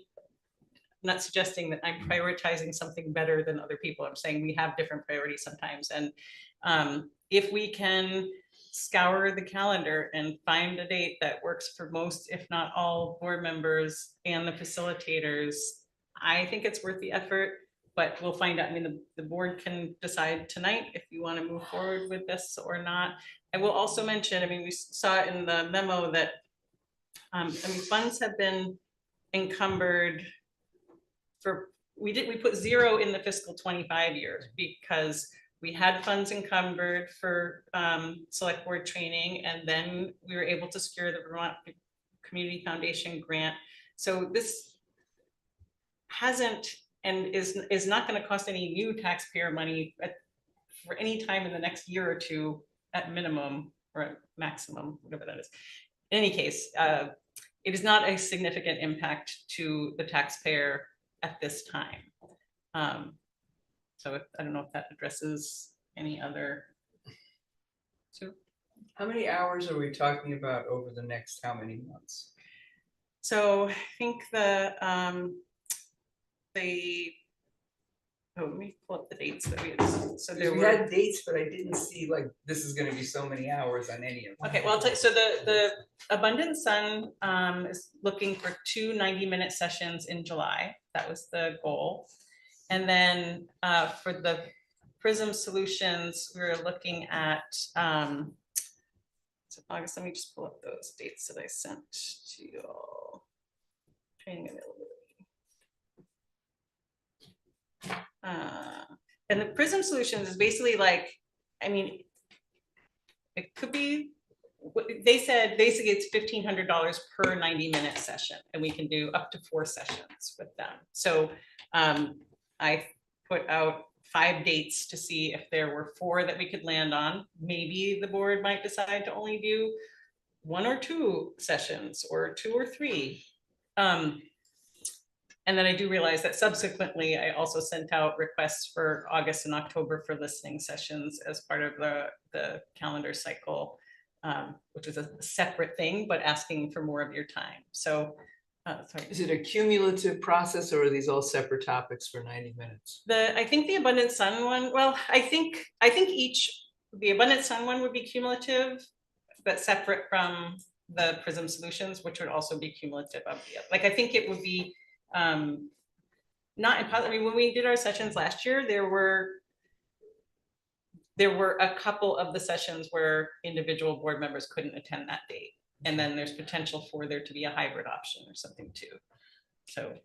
I'm not suggesting that I'm prioritizing something better than other people. I'm saying we have different priorities sometimes. And if we can scour the calendar and find a date that works for most, if not all, board members and the facilitators, I think it's worth the effort. But we'll find out. I mean, the board can decide tonight if you want to move forward with this or not. I will also mention, I mean, we saw it in the memo that funds have been encumbered for, we put 0 in the fiscal 25 years because we had funds encumbered for select board training, and then we were able to secure the Vermont Community Foundation grant. So this hasn't and is not going to cost any new taxpayer money for any time in the next year or two at minimum or at maximum, whatever that is. In any case, it is not a significant impact to the taxpayer at this time. So I don't know if that addresses any other. So How many hours are we talking about over the next how many months? So I think let me pull up the dates that we had. So there We were had dates, but I didn't see like, this is gonna be so many hours on any of them. Okay, well, I'll tell you, so the Abundant Sun is looking for 2 90-minute sessions in July. That was the goal. And then for the Prism Solutions, we were looking at so August, let me just pull up those dates that I sent to you all. Training availability. And the Prism Solutions is basically like, I mean, it could be, they said basically it's $1,500 per 90-minute session, and we can do up to 4 sessions with them. So I put out 5 dates to see if there were 4 that we could land on. Maybe the board might decide to only do 1 or 2 sessions or 2 or 3. And then I do realize that subsequently, I also sent out requests for August and October for listening sessions as part of the calendar cycle, which is a separate thing, but asking for more of your time. So sorry. Is it a cumulative process, or are these all separate topics for 90 minutes? I think the Abundant Sun one, well, I think the Abundant Sun one would be cumulative, but separate from the Prism Solutions, which would also be cumulative of the, like, I think it would be not impossible. I mean, when we did our sessions last year, there were a couple of the sessions where individual board members couldn't attend that date. And then there's potential for there to be a hybrid option or something too. So.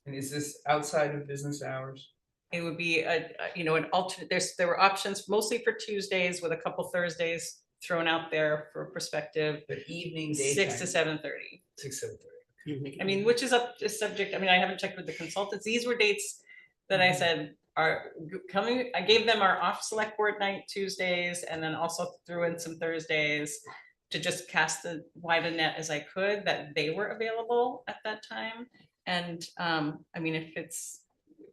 And is this outside of business hours? It would be an alternate, there were options mostly for Tuesdays with a couple Thursdays thrown out there for perspective. But evening, 6 to 7:30. 6 to 7:30. I mean, which is up to subject. I mean, I haven't checked with the consultants. These were dates that I said are coming. I gave them our off select board night Tuesdays, and then also threw in some Thursdays to just cast as wide a net as I could that they were available at that time. And I mean, if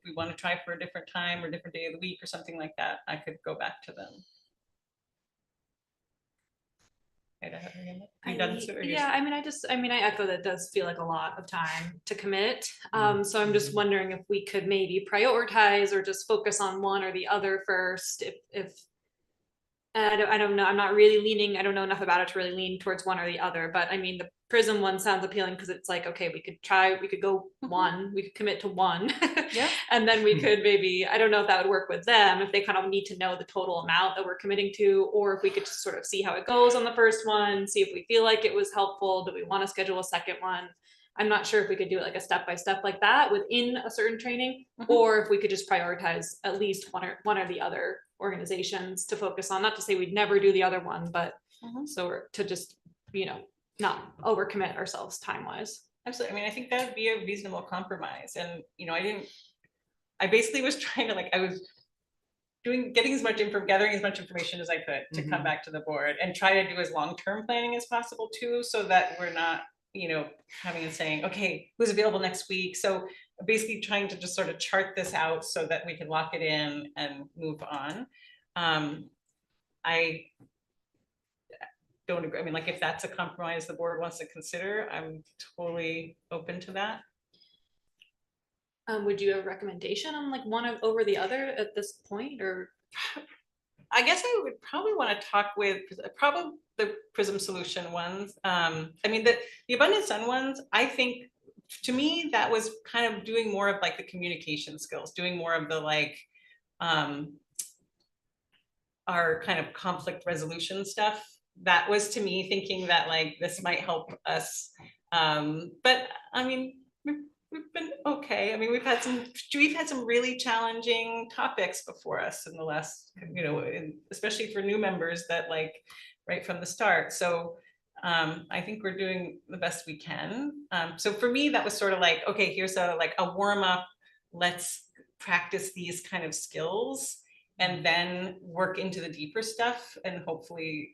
we want to try for a different time or different day of the week or something like that, I could go back to them. Yeah, I mean, I echo that it does feel like a lot of time to commit. So I'm just wondering if we could maybe prioritize or just focus on one or the other first. If I don't know, I'm not really leaning, I don't know enough about it to really lean towards one or the other, but I mean, the Prism one sounds appealing because it's like, okay, we could go one, we could commit to one. Yeah. And then we could maybe, I don't know if that would work with them, if they kind of need to know the total amount that we're committing to, or if we could just sort of see how it goes on the first one, see if we feel like it was helpful. Do we want to schedule a second one? I'm not sure if we could do it like a step-by-step like that within a certain training, or if we could just prioritize at least one or the other organizations to focus on. Not to say we'd never do the other one, but so to just, not overcommit ourselves time-wise. Absolutely. I mean, I think that would be a reasonable compromise. And, I basically was trying to I was gathering as much information as I could to come back to the board and try to do as long-term planning as possible too, so that we're not, having and saying, okay, who's available next week? So basically trying to just sort of chart this out so that we can lock it in and move on. I don't agree. I mean, if that's a compromise the board wants to consider, I'm totally open to that. Would you have a recommendation on one over the other at this point, or? I guess I would probably want to talk with probably the Prism Solution ones. I mean, the Abundant Sun ones, I think, to me, that was kind of doing more of the communication skills, doing more of the our kind of conflict resolution stuff. That was, to me, thinking that this might help us. But I mean, we've been okay. I mean, we've had some really challenging topics before us in the last, especially for new members that right from the start. So I think we're doing the best we can. So for me, that was sort of like, okay, here's a warm up. Let's practice these kind of skills and then work into the deeper stuff and hopefully,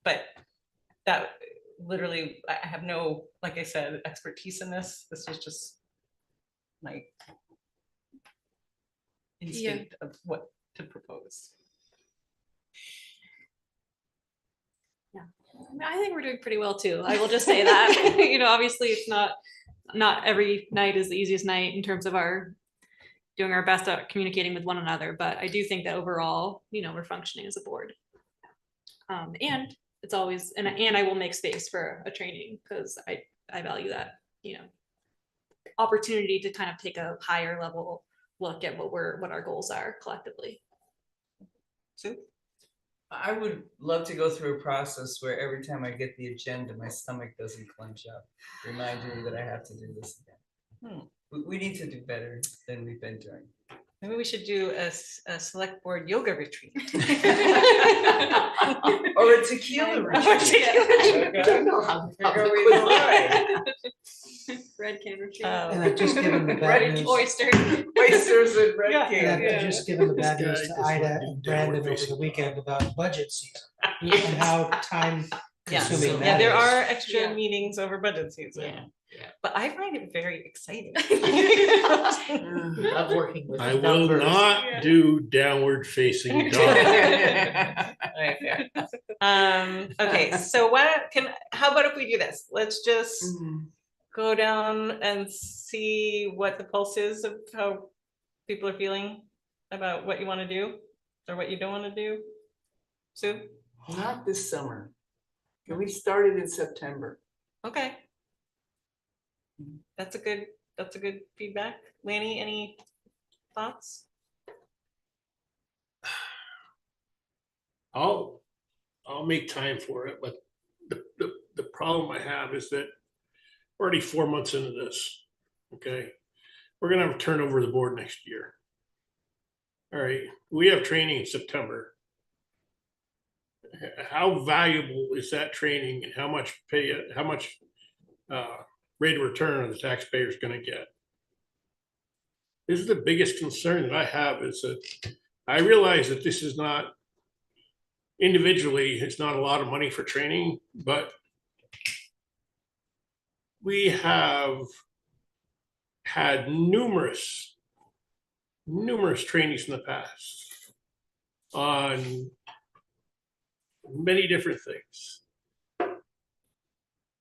but that literally, I have no, like I said, expertise in this. This was just my instinct of what to propose. I think we're doing pretty well too. I will just say that. You know, obviously it's not every night is the easiest night in terms of our doing our best at communicating with one another, but I do think that overall, you know, we're functioning as a board. And it's always, and I will make space for a training because I value that, you know, opportunity to kind of take a higher level look at what our goals are collectively. So I would love to go through a process where every time I get the agenda, my stomach doesn't clench up, reminding me that I have to do this again. We need to do better than we've been doing. maybe we should do a select board yoga retreat. Or a tequila retreat. I don't know how the public would like. Red can retreat. And I've just given the bad news. Oysters. Oysters and red Yeah. can. And I've just given the bad news This to guy Ida just and went down Brandon over facing the weekend up. about budget season and how time consuming Yeah, that there is. are extra Yeah. meetings over budget season. Yeah. But I find it very exciting. Love working with I the will numbers. not do downward facing dog. Okay, so how about if we do this? Let's just go down and see what the pulse is of how people are feeling about what you want to do or what you don't want to do. Sue? Not this summer. Can we start it in September? Okay. That's a good feedback. Lanny, any thoughts? I'll make time for it, but the problem I have is that we're already 4 months into this, okay? We're gonna have a turnover of the board next year. All right, we have training in September. How valuable is that training and how much rate of return the taxpayer is gonna get? This is the biggest concern that I have is that I realize that this is not individually, it's not a lot of money for training, but we have had numerous trainings in the past on many different things.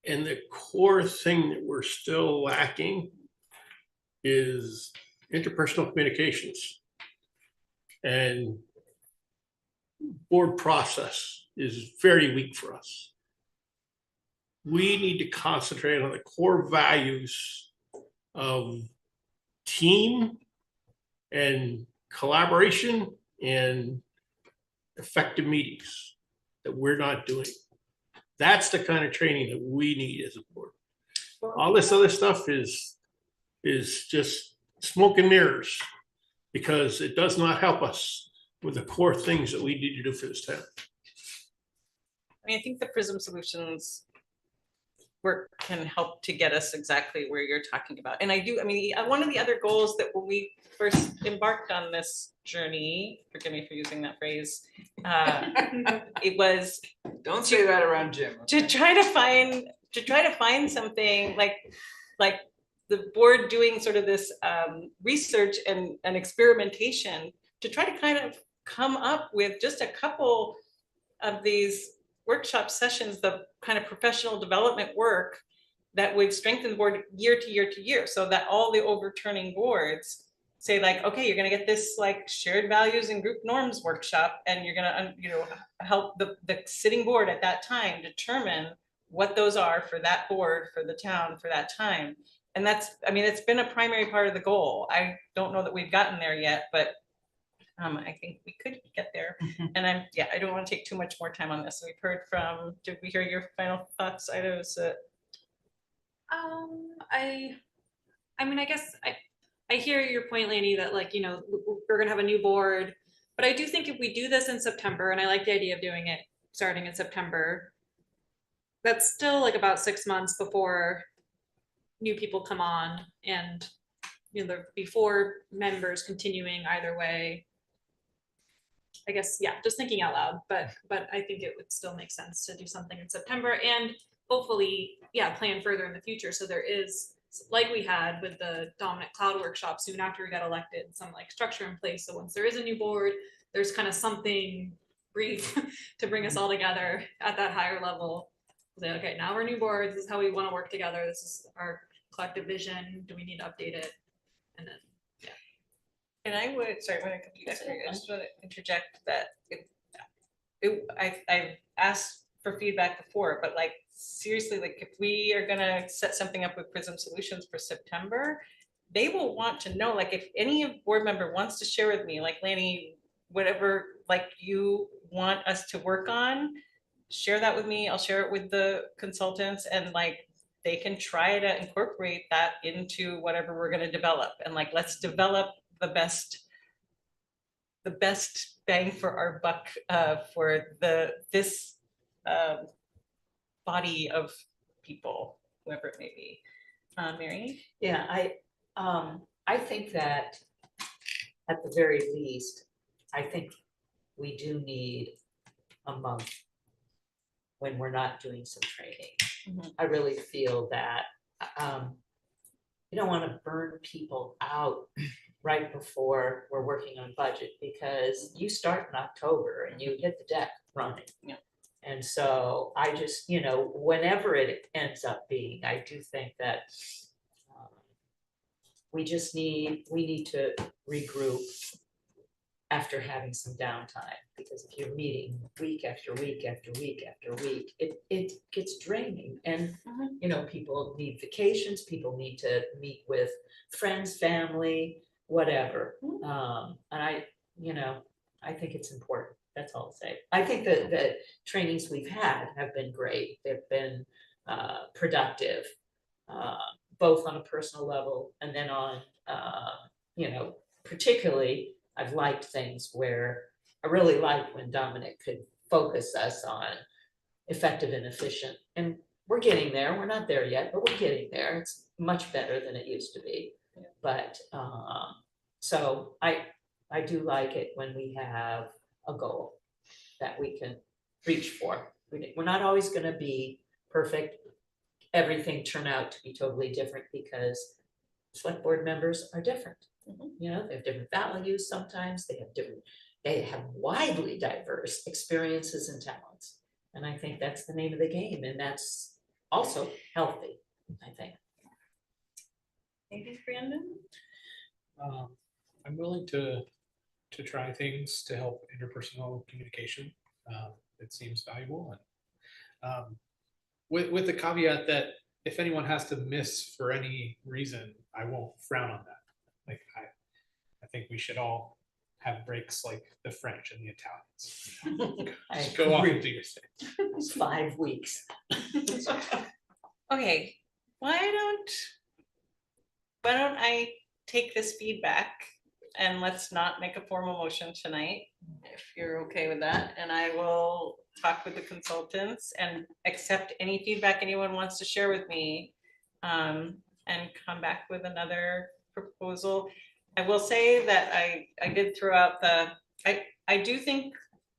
And the core thing that we're still lacking is interpersonal communications. And board process is very weak for us. We need to concentrate on the core values of team and collaboration and effective meetings that we're not doing. That's the kind of training that we need as a board. All this other stuff is just smoke and mirrors because it does not help us with the core things that we need to do for this town. I mean, I think the Prism Solutions work can help to get us exactly where you're talking about. And one of the other goals that when we first embarked on this journey, forgive me for using that phrase, it was Don't say that around Jim. to try to find something like the board doing sort of this research and experimentation to try to kind of come up with just a couple of these workshop sessions, the kind of professional development work that would strengthen the board year to year to year, so that all the overturning boards say like, okay, you're going to get this like shared values and group norms workshop, and you're going to help the sitting board at that time determine what those are for that board, for the town, for that time. And it's been a primary part of the goal. I don't know that we've gotten there yet, but I think we could get there. And I don't want to take too much more time on this. We've heard from, did we hear your final thoughts, Ida? I guess I hear your point, Lanny, that we're gonna have a new board, but I do think if we do this in September, and I like the idea of doing it starting in September, that's still like about 6 months before new people come on, and before members continuing either way. I guess, yeah, just thinking out loud, but I think it would still make sense to do something in September and hopefully, yeah, plan further in the future. So there is, like we had with the Dominant Cloud workshop soon after we got elected, some like structure in place. So once there is a new board, there's kind of something brief to bring us all together at that higher level. Say, okay, now we're new boards. This is how we want to work together. This is our collective vision. Do we need to update it? And then, yeah. And I would, sorry, when I come to you guys, I just want to interject that I've asked for feedback before, but like seriously, like if we are gonna set something up with Prism Solutions for September, they will want to know, like if any board member wants to share with me, like Lanny, whatever, like you want us to work on, share that with me. I'll share it with the consultants, and like they can try to incorporate that into whatever we're gonna develop. And like, let's develop the best bang for our buck for this body of people, whoever it may be. Mary? Yeah, I think that at the very least, I think we do need a month when we're not doing some training. Mhm. I really feel that you don't want to burn people out right before we're working on budget, because you start in October and you hit the deck running. Yeah. And so I just, whenever it ends up being, I do think that we need to regroup after having some downtime, because if you're meeting week after week after week after week, it gets draining. And people need vacations, people need to meet with friends, family, whatever. And I think it's important. That's all I'll say. I think that the trainings we've had have been great. They've been productive, both on a personal level and then on, particularly I've liked things where I really like when Dominic could focus us on effective and efficient. And we're getting there. We're not there yet, but we're getting there. It's much better than it used to be. Yeah. But so I do like it when we have a goal that we can reach for. We're not always going to be perfect. Everything turn out to be totally different because select board members are different. They have different values. Sometimes they have widely diverse experiences and talents. And I think that's the name of the game. And that's also healthy, I think. Maybe Brandon? I'm willing to try things to help interpersonal communication. It seems valuable, and with the caveat that if anyone has to miss for any reason, I won't frown on that. Like I think we should all have breaks like the French and the Italians. Just go off and do your thing. It's 5 weeks. Okay, why don't I take this feedback and let's not make a formal motion tonight, if you're okay with that, and I will talk with the consultants and accept any feedback anyone wants to share with me, and come back with another proposal. I will say that I did throw out I do think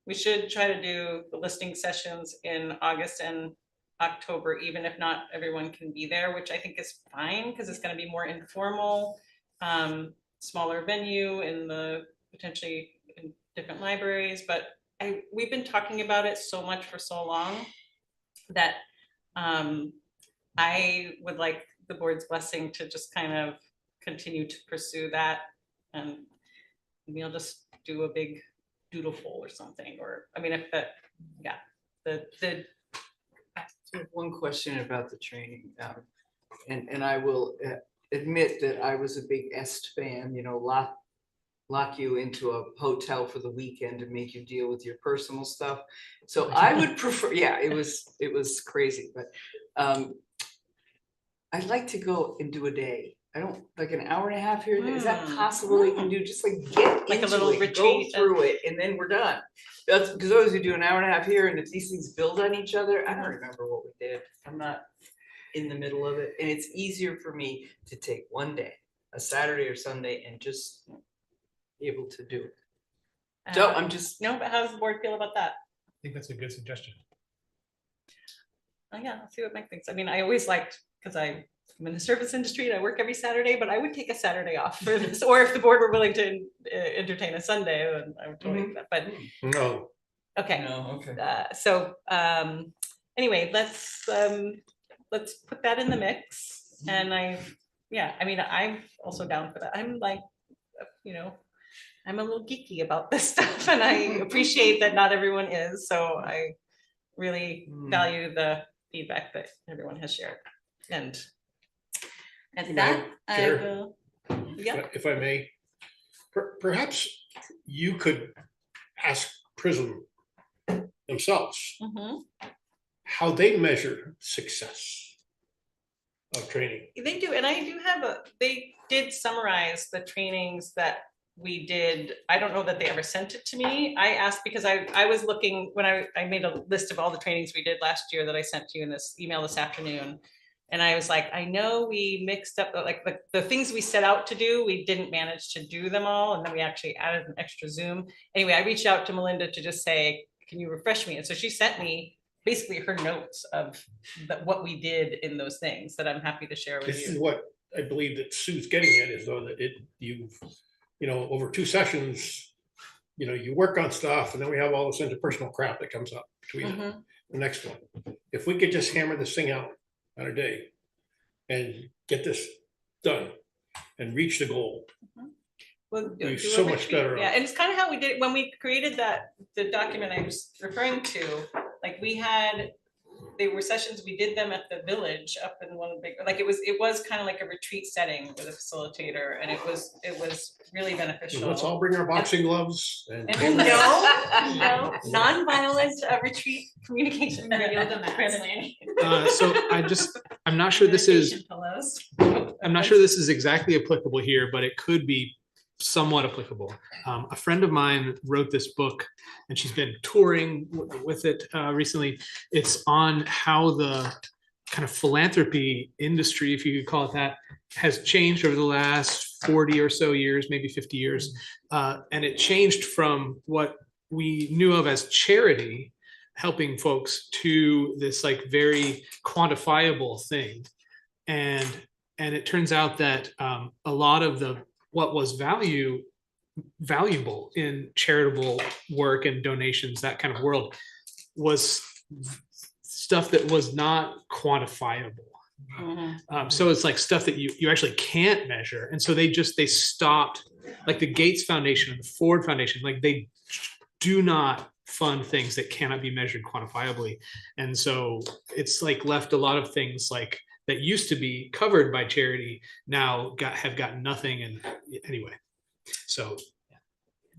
we should try to do the listening sessions in August and October, even if not everyone can be there, which I think is fine because it's going to be more informal, smaller venue in the potentially in different libraries. But we've been talking about it so much for so long that I would like the board's blessing to just kind of continue to pursue that, and maybe I'll just do a big doodleful or something, or I mean, if that, yeah, the one question about the training, and I will admit that I was a big Est fan, lock you into a hotel for the weekend and make you deal with your personal stuff. So I would prefer, yeah, it was crazy, but I'd like to go and do a day I don't, like an hour and a half here, is that possible they can do, just like get Like a into little it, go retreat. through it, and then we're done? That's because always we do an hour and a half here, and if these things build on each other, I don't remember what we did. I'm not in the middle of it, and it's easier for me to take one day, a Saturday or Sunday, and just be able to do it. So I'm just. No, but how does the board feel about that? I think that's a good suggestion. Oh, yeah, I'll see what Mike thinks. I mean, I always liked, because I'm in the service industry and I work every Saturday, but I would take a Saturday off for this. Or if the board were willing to entertain a Sunday, then I would totally do that. But No. okay. No, okay. So anyway, let's put that in the mix. And I mean, I'm also down for that. I'm like, you know, I'm a little geeky about this stuff, and I appreciate that not everyone is. So I really value the feedback that everyone has shared. And at that, I Chair, will. Yeah. If I may, perhaps you could ask Prism themselves how they measure success of training. They do, and I do have they did summarize the trainings that we did. I don't know that they ever sent it to me. I asked because I was looking when I made a list of all the trainings we did last year that I sent to you in this email this afternoon. And I was like, I know we mixed up like the things we set out to do, we didn't manage to do them all. And then we actually added an extra Zoom. Anyway, I reached out to Melinda to just say, can you refresh me? And so she sent me basically her notes of what we did in those things that I'm happy to share with This you. is what I believe that Sue's getting at, is though that you've, you know, over 2 sessions, you know, you work on stuff and then we have all this interpersonal crap that comes up between the next one. If we could just hammer this thing out on a day and get this done and reach the goal, We'll do a so much retreat. better. Yeah, and it's kind of how we did it when we created the document I was referring to. Like they were sessions, we did them at the village up in one of the big, like it was kind of like a retreat setting with a facilitator, and it was really beneficial. Let's all bring our boxing gloves and No, non-violent retreat communication. So I'm not sure this is, I'm not sure this is exactly applicable here, but it could be somewhat applicable. A friend of mine wrote this book and she's been touring with it recently. It's on how the kind of philanthropy industry, if you could call it that, has changed over the last 40 or so years, maybe 50 years. And it changed from what we knew of as charity, helping folks, to this like very quantifiable thing. And it turns out that a lot of what was valuable in charitable work and donations, that kind of world, was stuff that was not quantifiable. So it's like stuff that you actually can't measure. And so they stopped, like the Gates Foundation and the Ford Foundation, like they do not fund things that cannot be measured quantifiably. And so it's like left a lot of things like that used to be covered by charity now have gotten nothing. And anyway, so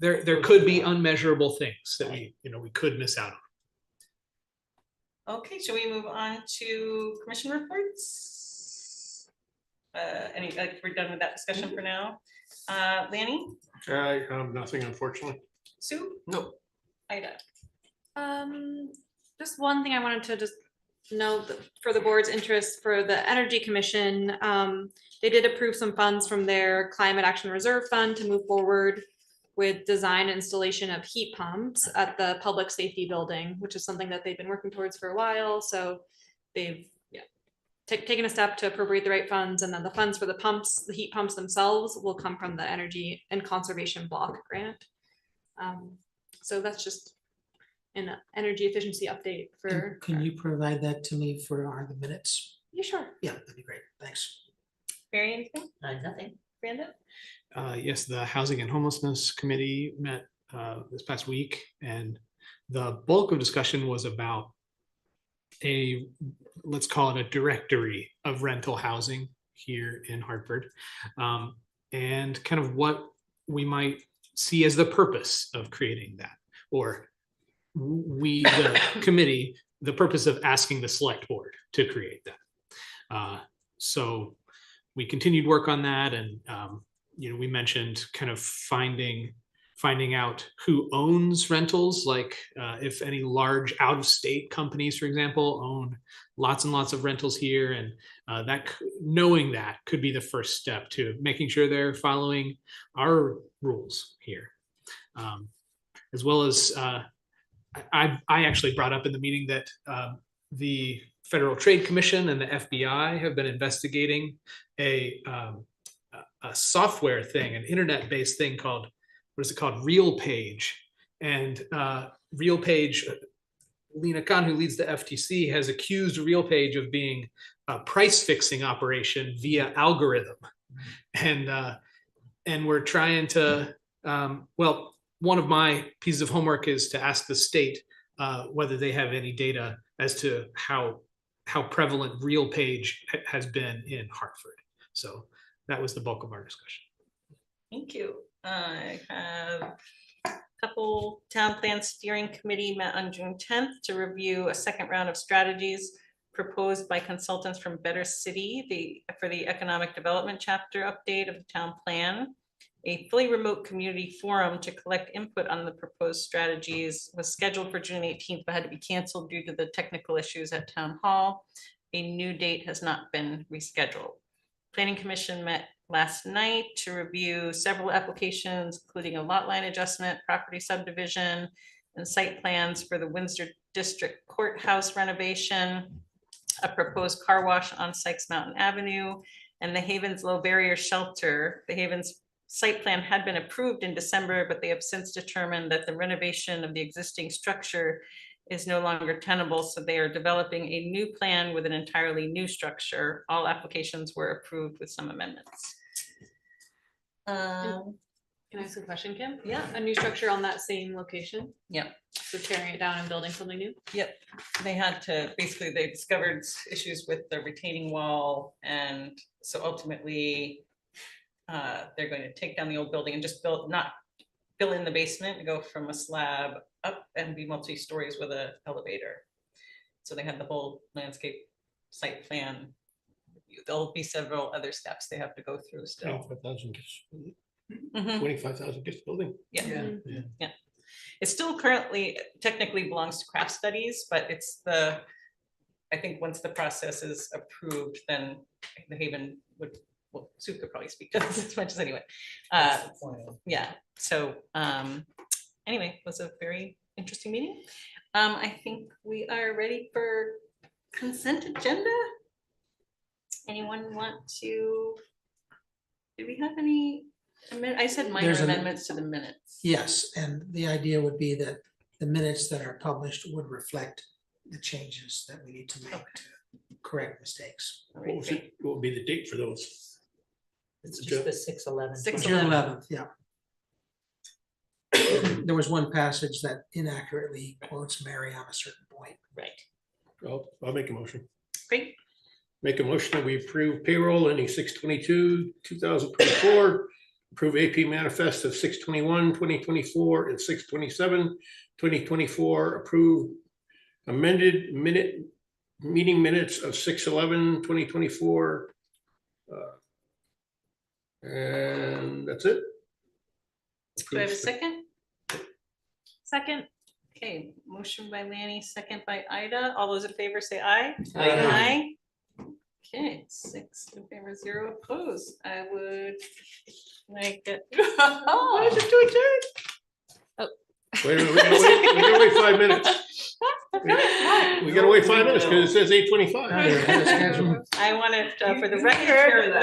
there could be unmeasurable things that we could miss out on. Okay, shall we move on to commission reports? We're done with that discussion for now. Lanny? I have nothing, unfortunately. Sue? Nope. Ida? Just one thing I wanted to just note for the board's interest for the Energy Commission. They did approve some funds from their Climate Action Reserve Fund to move forward with design and installation of heat pumps at the public safety building, which is something that they've been working towards for a while. So they've taken a step to appropriate the right funds, and then the funds for the heat pumps themselves will come from the Energy and Conservation Block Grant. So that's just an energy efficiency update for. Can you provide that to me for the minutes? Yeah, sure. Yeah, that'd be great. Thanks. Barry, anything? Nothing. Brandon? Yes, the Housing and Homelessness Committee met this past week, and the bulk of discussion was about let's call it a directory of rental housing here in Hartford, and kind of what we might see as the purpose of creating that, or the committee, the purpose of asking the select board to create that. So we continued work on that, and we mentioned kind of finding out who owns rentals, like if any large out-of-state companies, for example, own lots and lots of rentals here, and knowing that could be the first step to making sure they're following our rules here, as well as I actually brought up in the meeting that the Federal Trade Commission and the FBI have been investigating a software thing, an internet-based thing called, what is it called? RealPage. And RealPage, Lena Khan, who leads the FTC, has accused RealPage of being a price fixing operation via algorithm. And we're trying to, one of my pieces of homework is to ask the state whether they have any data as to how prevalent RealPage has been in Hartford. So that was the bulk of our discussion. Thank you. I have a couple town plan steering committee met on June 10th to review a second round of strategies proposed by consultants from Better City for the economic development chapter update of the town plan. A fully remote community forum to collect input on the proposed strategies was scheduled for June 18th, but had to be canceled due to the technical issues at town hall. A new date has not been rescheduled. Planning Commission met last night to review several applications, including a lot line adjustment, property subdivision, and site plans for the Windsor District Courthouse renovation, a proposed car wash on Sykes Mountain Avenue, and the Havens Low Barrier Shelter. The Havens site plan had been approved in December, but they have since determined that the renovation of the existing structure is no longer tenable, so they are developing a new plan with an entirely new structure. All applications were approved with some amendments. Can I ask a question, Kim? Yeah. A new structure on that same location? Yep. So tearing it down and building something new? Yep. They had to, basically they discovered issues with the retaining wall, and so ultimately they're going to take down the old building and just not fill in the basement and go from a slab up and be multi-stories with an elevator. So they had the whole landscape site plan. There'll be several other steps they have to go through still. 25,000 gets building. Yeah. Yeah. It still currently technically belongs to Craft Studies, but it's I think once the process is approved, then the Haven would, well, Sue could probably speak to this as much as anyway. Yeah, so anyway, it was a very interesting meeting. I think we are ready for consent agenda. Anyone want to, do we have any, I said minor amendments to the minutes. Yes, and the idea would be that the minutes that are published would reflect the changes that we need to make to correct mistakes. What would be the date for those? It's just the 6/11. June 11th, yeah. There was one passage that inaccurately quotes Mary on a certain point. Right. I'll make a motion. Great. Make a motion that we approve payroll ending 6/22/2024. Approve AP manifest of 6/21/2024 and 6/27/2024. Approve amended meeting minutes of 6/11/2024. And that's it. Do I have a second? Second. Okay, motion by Lanny, second by Ida. All those in favor say aye. Aye. Okay, 6 in favor, 0 opposed. I would like it. Motion to adjourn. Wait, we gotta wait 5 minutes. We gotta wait 5 minutes because it says 8:25. I want it for the record.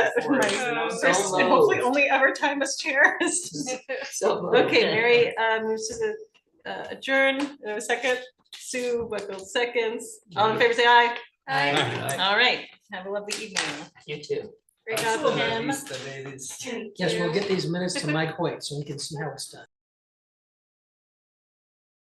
First, hopefully only ever time as chair. Okay, Mary moves to the adjourn. A second. Sue Buckles seconds. All in favor say aye. Aye. All right. Have a lovely evening. You too. Great job, Kim. Yes, we'll get these minutes to Mike Hoyt so he can see how it's done.